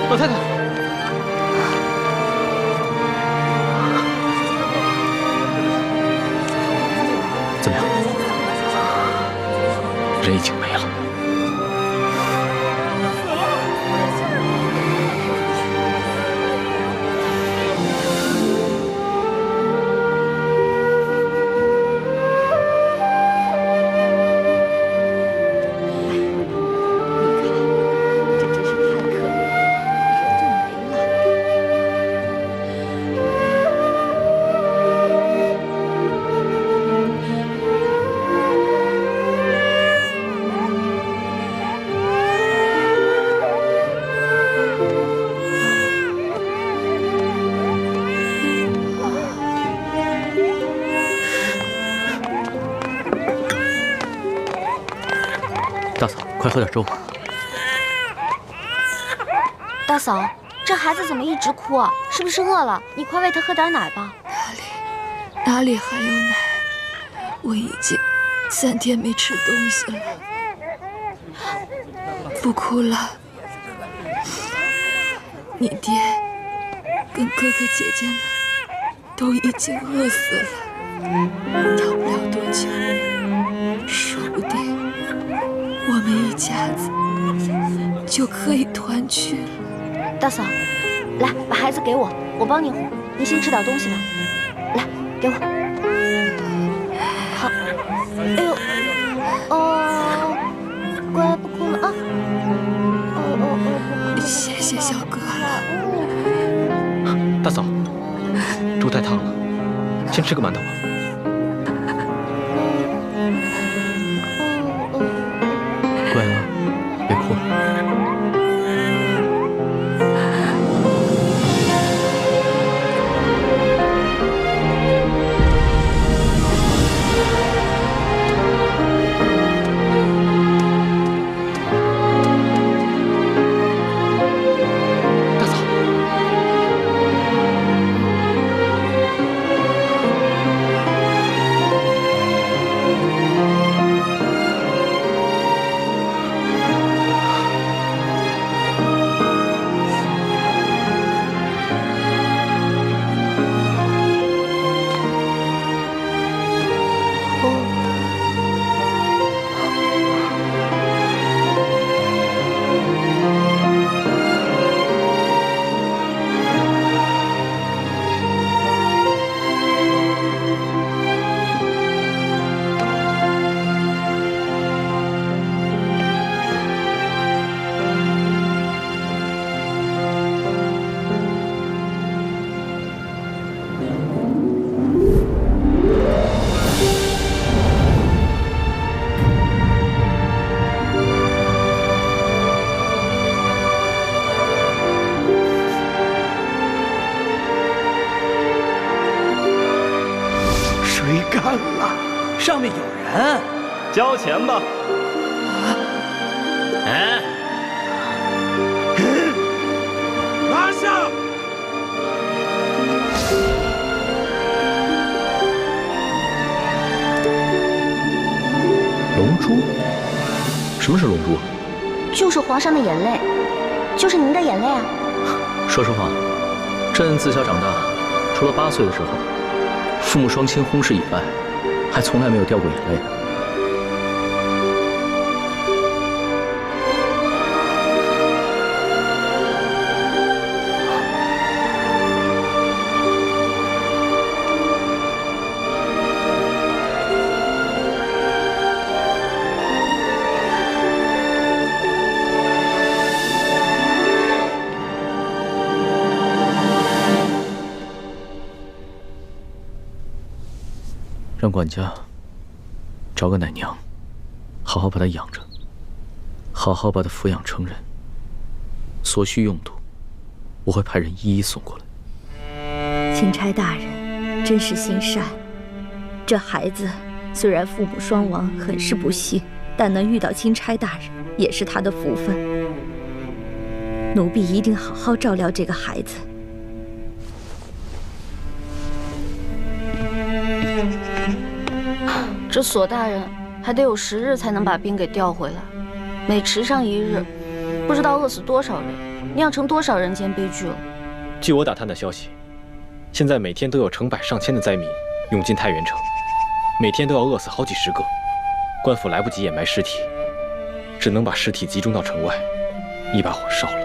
老太太，怎么样？人已经没了。大嫂，快喝点粥。大嫂，这孩子怎么一直哭啊？是不是饿了？你快喂他喝点奶吧。哪里还有奶？我已经3天没吃东西了。不哭了，你爹跟哥哥姐姐们都已经饿死了，要不了多久，说不定我们一家子就可以团聚了。大嫂，来，把孩子给我，我帮你哄。你先吃点东西吧。来，给我。好。哎呦，哦，乖，不哭了啊。谢谢小哥。大嫂，粥太烫了，先吃个馒头吧。乖啊，别哭了。上面有人，交钱吧。哎，拿下！龙珠？什么是龙珠？就是皇上的眼泪，就是您的眼泪啊！说实话，朕自小长大，除了8岁的时候，父母双亲轰逝以外，还从来没有掉过眼泪。让管家找个奶娘，好好把她养着，好好把她抚养成人。所需用途，我会派人一一送过来。钦差大人真是心善。这孩子虽然父母双亡，很是不幸，但能遇到钦差大人也是他的福分。奴婢一定好好照料这个孩子。这索大人还得有10日才能把兵给调回来，每迟上1日，不知道饿死多少人，酿成多少人间悲剧了。据我打探的消息，现在每天都有成百上千的灾民涌进太原城，每天都要饿死好几10个。官府来不及掩埋尸体，只能把尸体集中到城外，一把火烧了。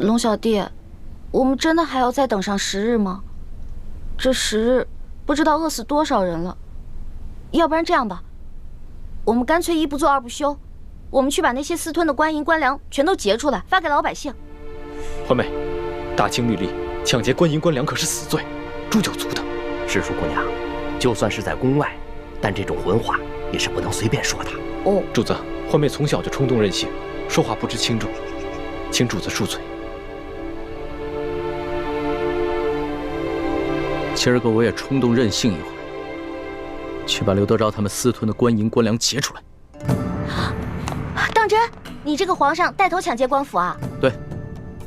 龙小弟，我们真的还要再等上10日吗？这10日不知道饿死多少人了。要不然这样吧，我们干脆1不做2不休，我们去把那些私吞的官银官粮全都劫出来，发给老百姓。环妹，大清律例，抢劫官银官粮可是死罪，诛九族的。师叔姑娘，就算是在宫外，但这种混话也是不能随便说的。哦，主子，环妹从小就冲动任性，说话不知轻重，请主子恕罪。今儿个我也冲动任性一回，去把刘德昭他们私吞的官银官粮劫出来。当真？你这个皇上带头抢劫官府啊？对，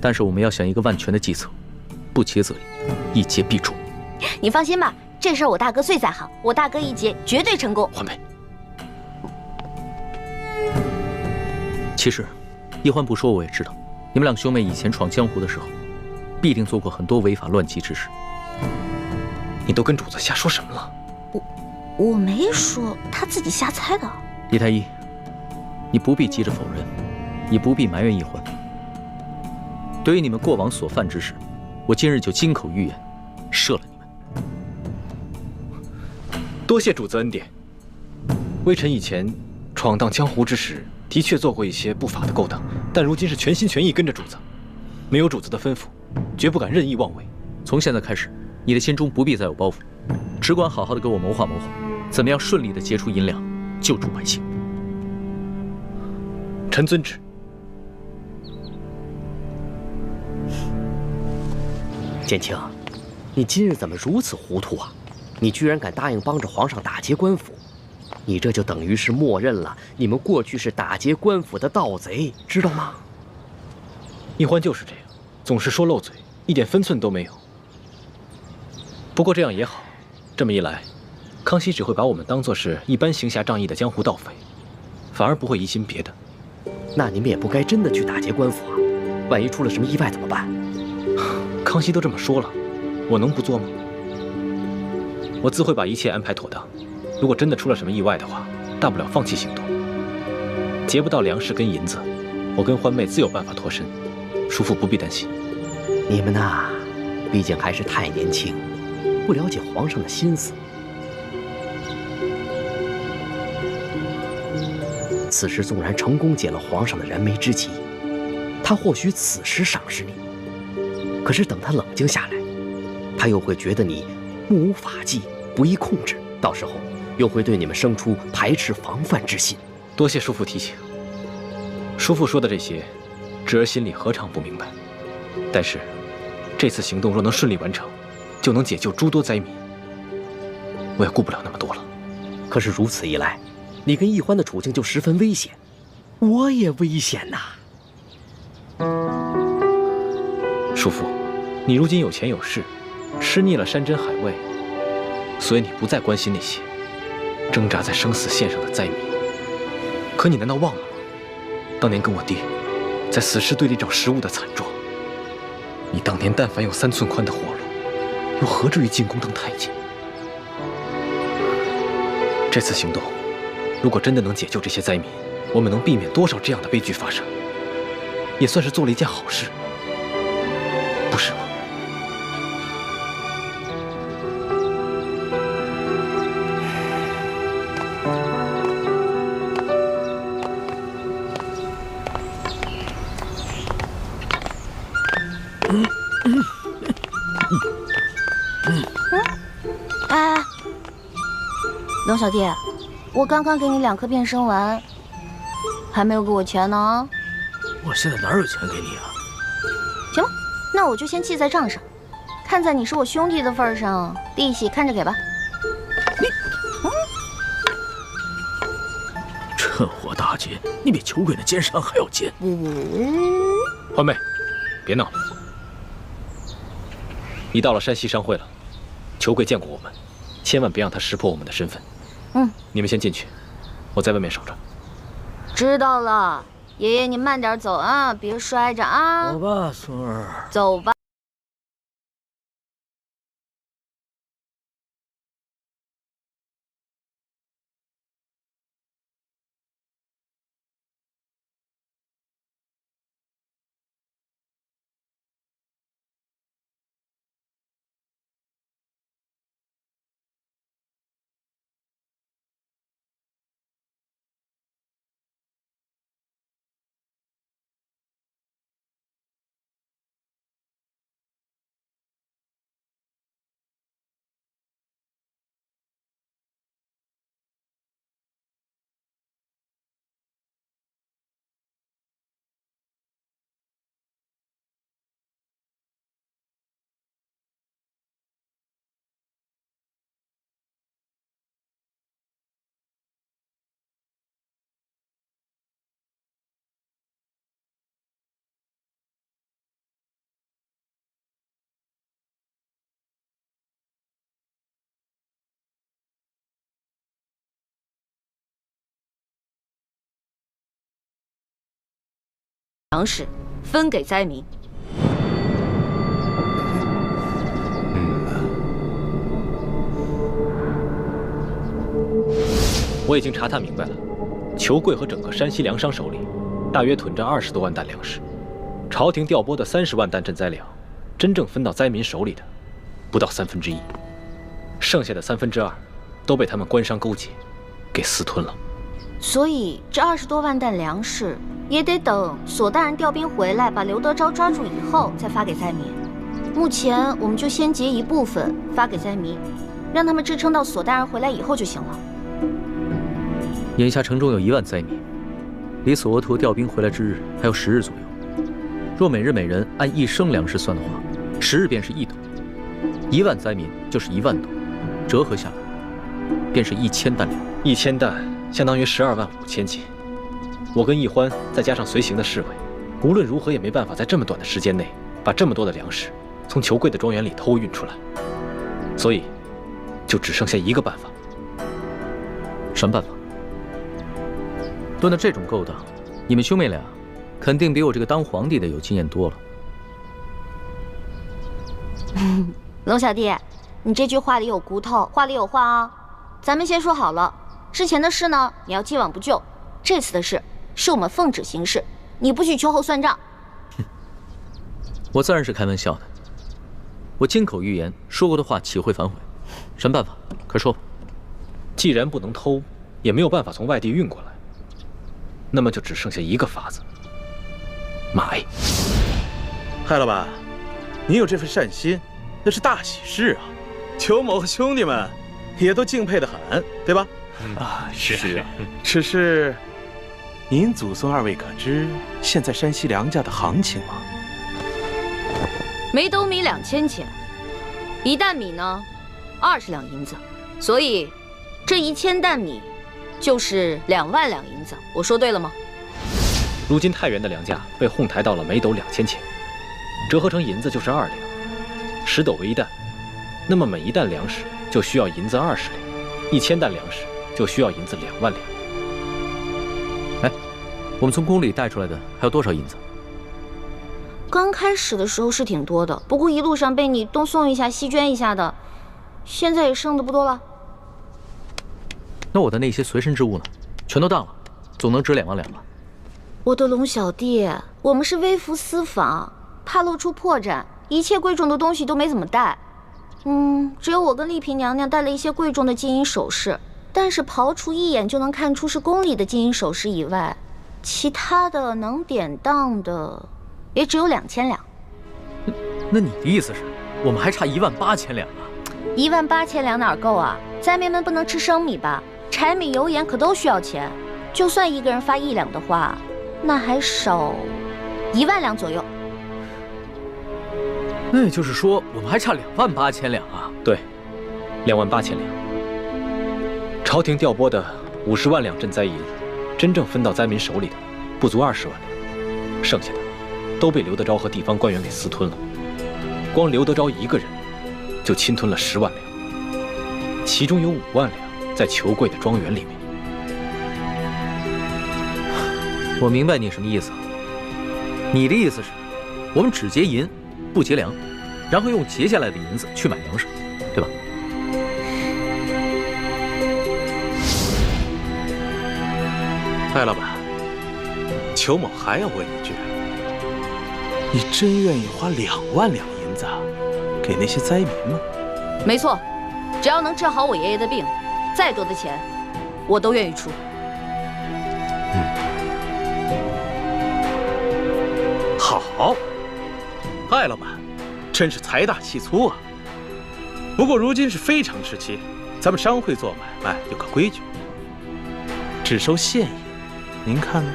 但是我们要想一个万全的计策，不劫则已，一劫必中。你放心吧，这事儿我大哥最在行，我大哥一劫绝对成功。环妹，其实，一欢不说我也知道，你们两兄妹以前闯江湖的时候，必定做过很多违法乱纪之事。你都跟主子瞎说什么了？我没说，他自己瞎猜的。李太医，你不必急着否认，也不必埋怨易欢。对于你们过往所犯之事，我今日就金口玉言，赦了你们。多谢主子恩典。微臣以前闯荡江湖之时，的确做过一些不法的勾当，但如今是全心全意跟着主子，没有主子的吩咐，绝不敢任意妄为。从现在开始，你的心中不必再有包袱，只管好好的给我谋划谋划，怎么样顺利的结出银两，救助百姓。臣遵旨。建清，你今日怎么如此糊涂啊？你居然敢答应帮着皇上打劫官府，你这就等于是默认了你们过去是打劫官府的盗贼，知道吗？易欢就是这样，总是说漏嘴，一点分寸都没有。不过这样也好，这么一来，康熙只会把我们当作是一般行侠仗义的江湖盗匪，反而不会疑心别的。那你们也不该真的去打劫官府啊，万一出了什么意外怎么办？康熙都这么说了，我能不做吗？我自会把一切安排妥当。如果真的出了什么意外的话，大不了放弃行动。劫不到粮食跟银子，我跟欢妹自有办法脱身，叔父不必担心。你们呐，毕竟还是太年轻，不了解皇上的心思。此时纵然成功解了皇上的燃眉之急，他或许此时赏识你。可是等他冷静下来，他又会觉得你目无法纪，不易控制，到时候又会对你们生出排斥防范之心。多谢叔父提醒。叔父说的这些，侄儿心里何尝不明白。但是，这次行动若能顺利完成，就能解救诸多灾民，我也顾不了那么多了。可是如此一来，你跟易欢的处境就十分危险，我也危险呐。叔父，你如今有钱有势，吃腻了山珍海味，所以你不再关心那些挣扎在生死线上的灾民。可你难道忘了吗？当年跟我爹在死尸堆里找食物的惨状。你当年但凡有3寸宽的活路，又何至于进宫当太监？这次行动，如果真的能解救这些灾民，我们能避免多少这样的悲剧发生，也算是做了一件好事。不是吗？哎，龙小弟，我刚刚给你2颗变身丸，还没有给我钱呢。我现在哪有钱给你啊？行吧，那我就先记在账上，看在你是我兄弟的份上，利息看着给吧。趁火打劫，你比酒鬼的奸商还要奸。欢妹，别闹了。你到了山西商会了，裘贵见过我们，千万别让他识破我们的身份。你们先进去，我在外面守着。知道了，爷爷你慢点走啊，别摔着啊。走吧，孙儿。走吧。粮食分给灾民。我已经查探明白了，裘贵和整个山西粮商手里，大约囤着20多万担粮食。朝廷调拨的30万担赈灾粮，真正分到灾民手里的，不到1/3，剩下的2/3都被他们官商勾结，给私吞了。所以这20多万担粮食也得等索大人调兵回来，把刘德昭抓住以后再发给灾民。目前我们就先结一部分发给灾民，让他们支撑到索大人回来以后就行了。眼下城中有1万灾民，离索额图调兵回来之日还有10日左右。若每日每人按1升粮食算的话，10日便是1斗，1万灾民就是1万斗，折合下来便是1000担粮。1000担相当于12万5千斤。我跟易欢再加上随行的侍卫，无论如何也没办法在这么短的时间内把这么多的粮食从裘贵的庄园里偷运出来，所以就只剩下一个办法。什么办法？论到这种勾当，你们兄妹俩肯定比我这个当皇帝的有经验多了。龙小弟，你这句话里有骨头，话里有话啊。咱们先说好了，之前的事呢，你要既往不咎；这次的事是我们奉旨行事，你不许秋后算账。我自然是开玩笑的，我金口玉言说过的话岂会反悔？什么办法？快说吧。既然不能偷，也没有办法从外地运过来，那么就只剩下一个法子：买。嗨，老板，你有这份善心，那是大喜事啊！裘某和兄弟们也都敬佩得很，对吧？是啊。只是，您祖孙2位可知现在山西粮价的行情吗？每斗米2000钱，1担米呢20两银子，所以这1000担米就是2万两银子。我说对了吗？如今太原的粮价被哄抬到了每斗2000钱，折合成银子就是2两，10斗为1担，那么每1担粮食就需要银子20两，1000担粮食就需要银子2万两。哎，我们从宫里带出来的还有多少银子？刚开始的时候是挺多的，不过一路上被你东送一下西捐一下的，现在也剩的不多了。那我的那些随身之物呢？全都当了，总能值2万两吧？我的龙小弟，我们是微服私访，怕露出破绽，一切贵重的东西都没怎么带。只有我跟丽嫔娘娘带了一些贵重的金银首饰，但是刨除一眼就能看出是宫里的金银首饰以外，其他的能典当的也只有2000两。那你的意思是，我们还差18000两啊？18000两哪够啊？灾民们不能吃生米吧？柴米油盐可都需要钱，就算一个人发1两的话，那还少1万两左右。那也就是说，我们还差28000两啊？对，28000两。朝廷调拨的50万两赈灾银，真正分到灾民手里的不足20万两，剩下的都被刘德昭和地方官员给私吞了。光刘德昭一个人就侵吞了10万两，其中有5万两在裘贵的庄园里面。我明白你什么意思。你的意思是，我们只结银，不结粮，然后用结下来的银子去买粮食，对吧？艾老板，裘某还要问一句：你真愿意花2万两银子给那些灾民吗？没错，只要能治好我爷爷的病，再多的钱我都愿意出。好，艾老板，真是财大气粗啊！不过如今是非常时期，咱们商会做买卖有个规矩，只收现银，您看呢？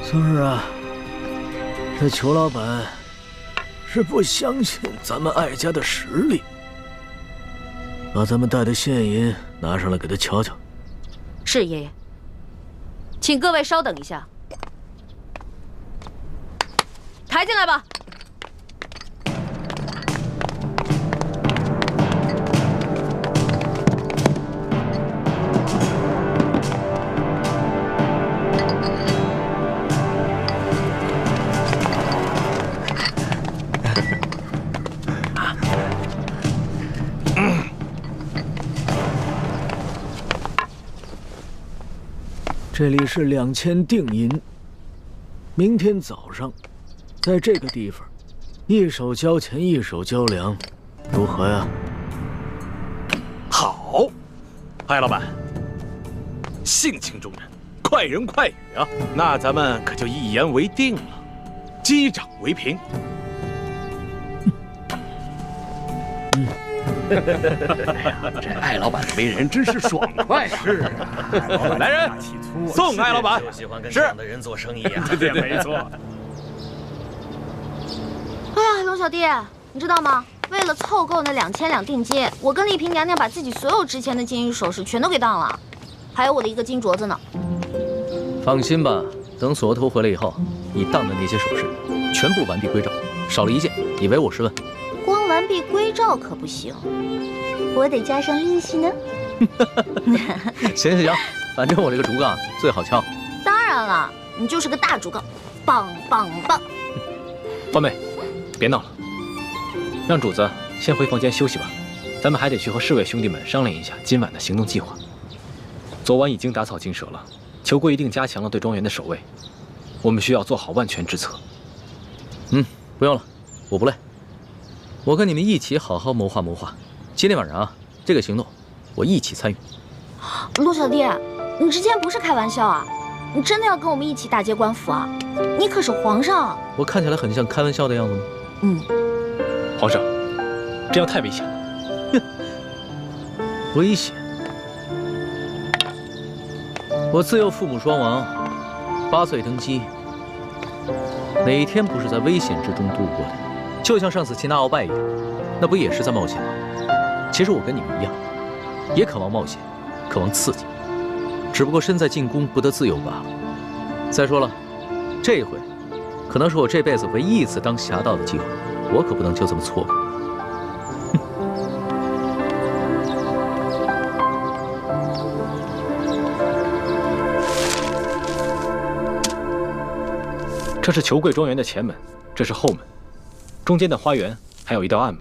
孙儿啊，这裘老板是不相信咱们艾家的实力，把咱们带的现银拿上来给他瞧瞧。是爷爷，请各位稍等一下，抬进来吧。这里是2000定银。明天早上，在这个地方，一手交钱，一手交粮，如何呀？好，艾老板，性情中人，快人快语啊！那咱们可就一言为定了，击掌为凭。这艾老板的为人真是爽快。是啊，来人，送艾老板。就喜欢跟这样的人做生意啊。对，没错。哎呀，龙小弟，你知道吗？为了凑够那2000两定金，我跟丽嫔娘娘把自己所有值钱的金银首饰全都给当了，还有我的一个金镯子呢。放心吧，等锁头回来以后，你当的那些首饰全部完璧归赵，少了一件，你唯我是问。光完璧归赵可不行，我得加上利息呢。行，反正我这个竹杠最好敲。当然了，你就是个大竹杠，棒棒棒！欢妹，别闹了，让主子先回房间休息吧。咱们还得去和侍卫兄弟们商量一下今晚的行动计划。昨晚已经打草惊蛇了，裘贵一定加强了对庄园的守卫，我们需要做好万全之策。不用了，我不累。我跟你们一起好好谋划谋划。今天晚上啊，这个行动我一起参与。陆小弟，你之前不是开玩笑啊？你真的要跟我们一起打劫官府啊？你可是皇上。我看起来很像开玩笑的样子吗？皇上，这样太危险了。危险？我自幼父母双亡，8岁登基，哪一天不是在危险之中度过的？就像上次擒拿鳌拜一样，那不也是在冒险吗？其实我跟你们一样，也渴望冒险，渴望刺激，只不过身在禁宫不得自由罢了。再说了，这一回可能是我这辈子唯一一次当侠盗的机会，我可不能就这么错过。这是裘贵庄园的前门，这是后门，中间的花园还有一道暗门，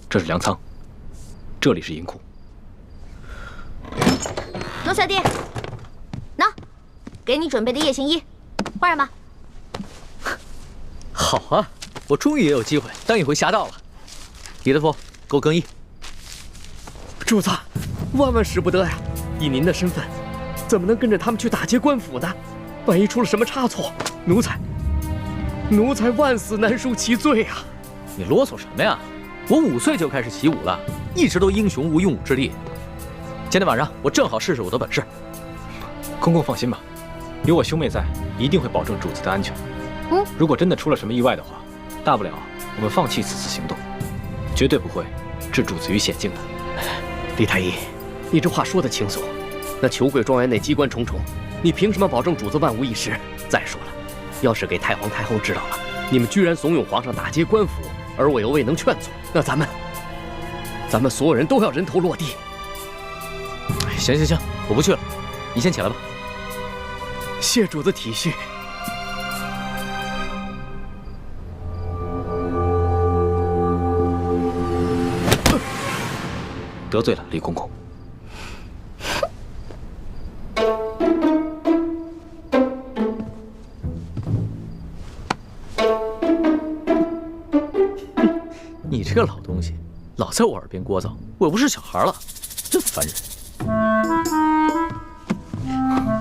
这是粮仓，这里是银库。龙小弟，喏，给你准备的夜行衣，换上吧。好啊，我终于也有机会当一回侠盗了。李大夫，给我更衣。主子，万使不得呀！以您的身份，怎么能跟着他们去打劫官府呢？万一出了什么差错，奴才万死难赎其罪啊！你啰嗦什么呀？我5岁就开始习武了，一直都英雄无用武之地。今天晚上我正好试试我的本事。公公放心吧，有我兄妹在，一定会保证主子的安全。如果真的出了什么意外的话，大不了我们放弃此次行动，绝对不会置主子于险境的。李太医，你这话说得轻松，那裘贵庄园内机关重重，你凭什么保证主子万无一失？再说了，要是给太皇太后知道了，你们居然怂恿皇上打劫官府，而我又未能劝阻，那咱们所有人都要人头落地。行，我不去了，你先起来吧。谢主子体恤。得罪了李公公。你这个老东西，老在我耳边聒噪，我又不是小孩了，真烦人。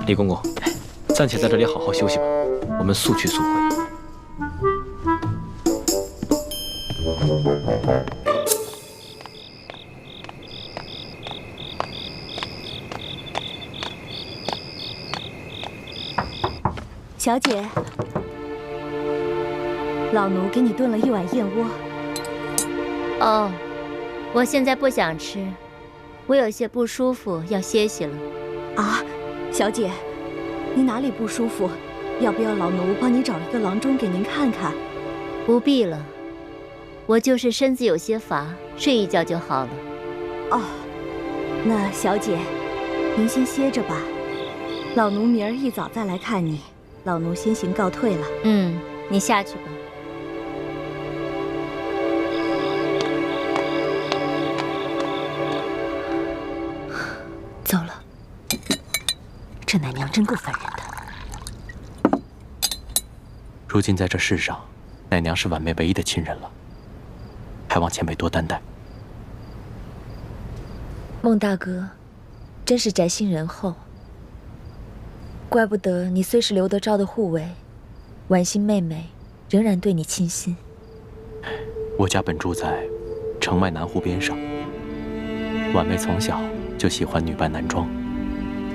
李公公，暂且在这里好好休息吧，我们速去速回。小姐，老奴给你炖了一碗燕窝。哦，我现在不想吃，我有些不舒服，要歇息了。啊，小姐，你哪里不舒服？要不要老奴帮你找一个郎中给您看看？不必了，我就是身子有些乏，睡一觉就好了。哦，那小姐，您先歇着吧，老奴明儿一早再来看你。老奴先行告退了。你下去吧。走了，这奶娘真够烦人的。如今在这世上，奶娘是婉妹唯一的亲人了，还望前辈多担待。孟大哥，真是宅心仁厚。怪不得你虽是刘德昭的护卫，婉心妹妹仍然对你倾心。我家本住在城外南湖边上，婉妹从小就喜欢女扮男装，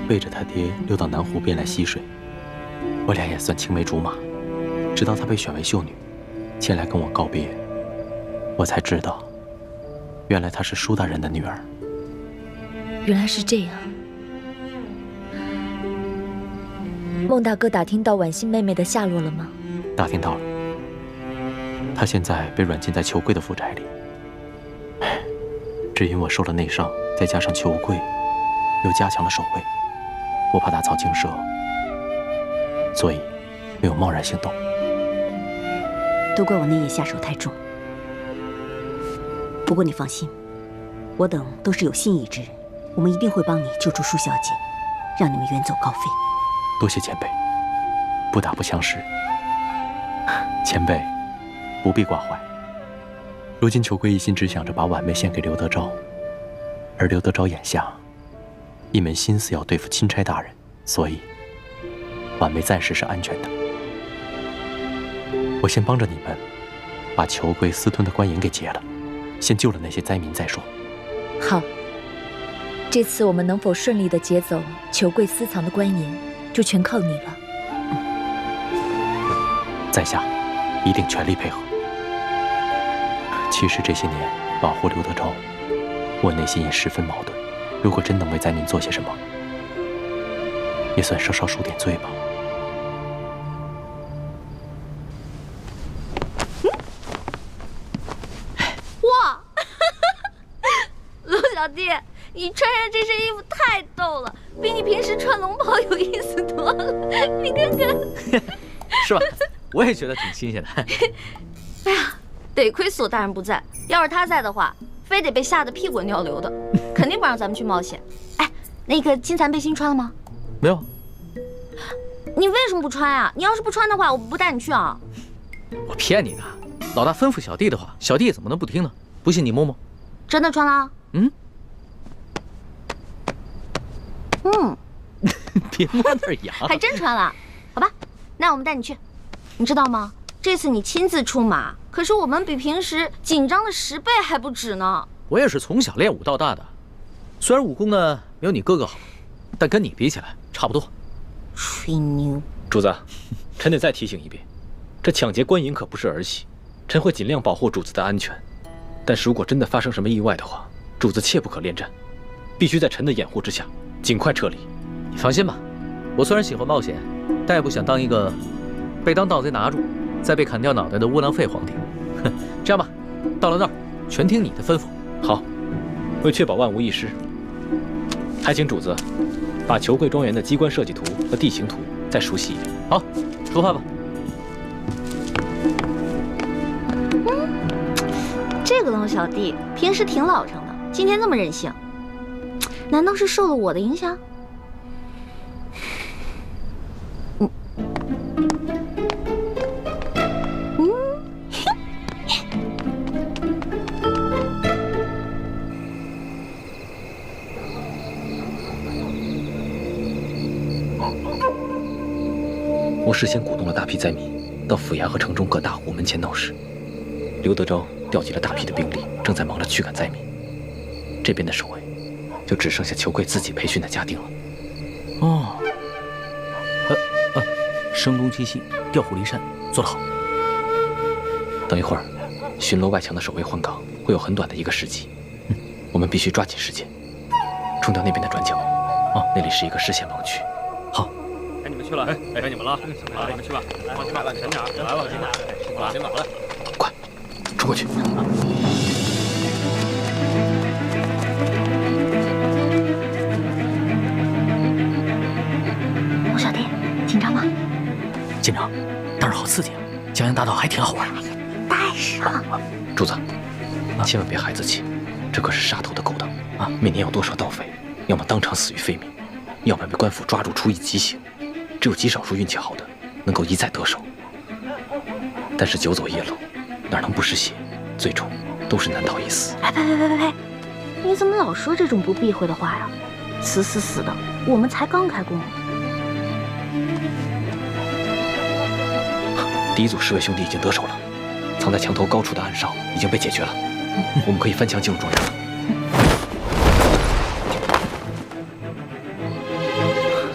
背着她爹溜到南湖边来戏水。我俩也算青梅竹马，直到她被选为秀女，前来跟我告别，我才知道，原来她是舒大人的女儿。原来是这样。孟大哥打听到婉心妹妹的下落了吗？打听到了，她现在被软禁在裘贵的府宅里。只因我受了内伤，再加上裘贵又加强了守卫，我怕打草惊蛇，所以没有贸然行动。都怪我那夜下手太重。不过你放心，我等都是有心意之人，我们一定会帮你救出舒小姐，让你们远走高飞。多谢前辈，不打不相识。前辈不必挂怀。如今裘贵一心只想着把婉妹献给刘德昭，而刘德昭眼下一门心思要对付钦差大人，所以婉妹暂时是安全的。我先帮着你们把裘贵私吞的官银给劫了，先救了那些灾民再说。好，这次我们能否顺利地劫走裘贵私藏的官银，就全靠你了。在下一定全力配合。其实这些年保护刘德昭，我内心也十分矛盾。如果真能为灾民做些什么，也算稍稍赎点罪吧。哇，陆小弟，你穿上这身衣服太逗了，比你平时穿龙袍有意思多了。你看看，是吧？我也觉得挺新鲜的。哎呀，得亏索大人不在，要是他在的话，非得被吓得屁滚尿流的，肯定不让咱们去冒险。哎，那个金蚕背心穿了吗？没有。你为什么不穿啊？你要是不穿的话，我不带你去啊。我骗你的，老大吩咐小弟的话，小弟怎么能不听呢？不信你摸摸。真的穿了？嗯。别摸那儿痒。还真穿了，好吧，那我们带你去。你知道吗？这次你亲自出马，可是我们比平时紧张的10倍还不止呢。我也是从小练武到大的，虽然武功呢没有你哥哥好，但跟你比起来差不多。吹牛！主子，臣得再提醒一遍，这抢劫官银可不是儿戏，臣会尽量保护主子的安全。但是如果真的发生什么意外的话，主子切不可恋战，必须在臣的掩护之下尽快撤离。你放心吧，我虽然喜欢冒险，但也不想当一个被当盗贼拿住，再被砍掉脑袋的窝囊废皇帝。哼，这样吧，到了那儿全听你的吩咐。好，为确保万无一失，还请主子把裘贵庄园的机关设计图和地形图再熟悉一遍。好，出发吧。这个龙小弟平时挺老成的，今天那么任性，难道是受了我的影响？我事先鼓动了大批灾民到府衙和城中各大户门前闹事。刘德昭调集了大批的兵力，正在忙着驱赶灾民。这边的守卫就只剩下裘贵自己培训的家丁了。哦，声东击西，调虎离山，做得好。等一会儿，巡逻外墙的守卫换岗，会有很短的一个时机。我们必须抓紧时间，冲掉那边的转角。那里是一个视线盲区。好。该你们去了，该你们了，好，你们去吧，来吧，来吧，前点，来吧，前点，辛苦了，先走了，快，冲过去。龙小弟，紧张吗？紧张，但是好刺激啊！江洋大盗还挺好玩。带上。主子，千万别孩子气，这可是杀头的勾当啊！每年有多少盗匪，要么当场死于非命，要么被官府抓住处以极刑，只有极少数运气好的能够一再得手。但是久走夜路，哪能不湿血？最终都是难逃一死。哎，呸！你怎么老说这种不避讳的话呀？死的，我们才刚开工。第一组侍卫兄弟已经得手了，藏在墙头高处的暗哨已经被解决了，我们可以翻墙进入庄园了。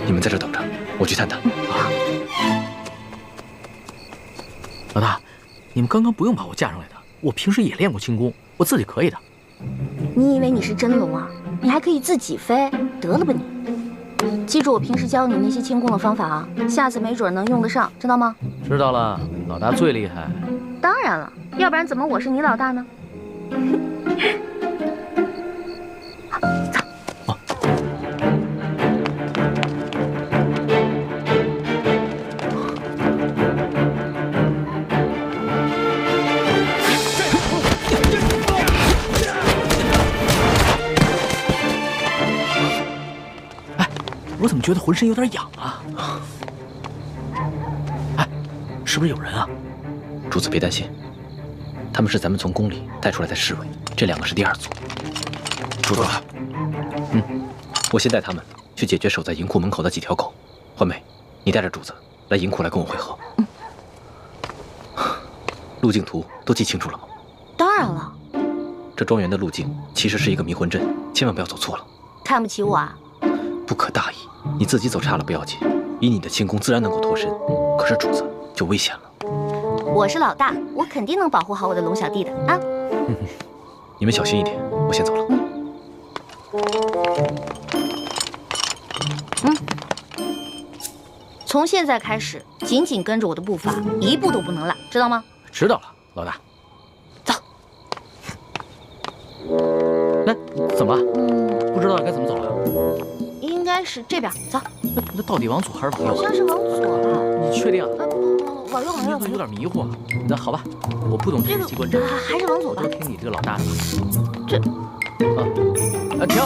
你们在这等着，我去探探。老大，你们刚刚不用把我架上来的，我平时也练过轻功，我自己可以的。你以为你是真龙啊？你还可以自己飞？得了吧你！记住我平时教你那些轻功的方法啊，下次没准能用得上，知道吗？知道了，老大最厉害。当然了，要不然怎么我是你老大呢？我怎么觉得浑身有点痒啊？哎，是不是有人啊？主子别担心，他们是咱们从宫里带出来的侍卫，这两个是第二组。主子，我先带他们去解决守在银库门口的几条狗。欢梅，你带着主子来银库来跟我会合。路径图都记清楚了吗？当然了。这庄园的路径其实是一个迷魂阵，千万不要走错了。看不起我啊？不可大意，你自己走差了不要紧，以你的轻功自然能够脱身，可是主子就危险了。我是老大，我肯定能保护好我的龙小弟的啊！你们小心一点，我先走了。从现在开始，紧紧跟着我的步伐，一步都不能落，知道吗？知道了，老大。走。哎，怎么了？不知道该怎么走了？应该是这边，走。那到底往左还是往右？好像是往左吧？你确定啊？往右，往右。有点迷糊啊。那好吧，我不懂这个机关阵，还是往左吧。多听你这个老大的。这，停。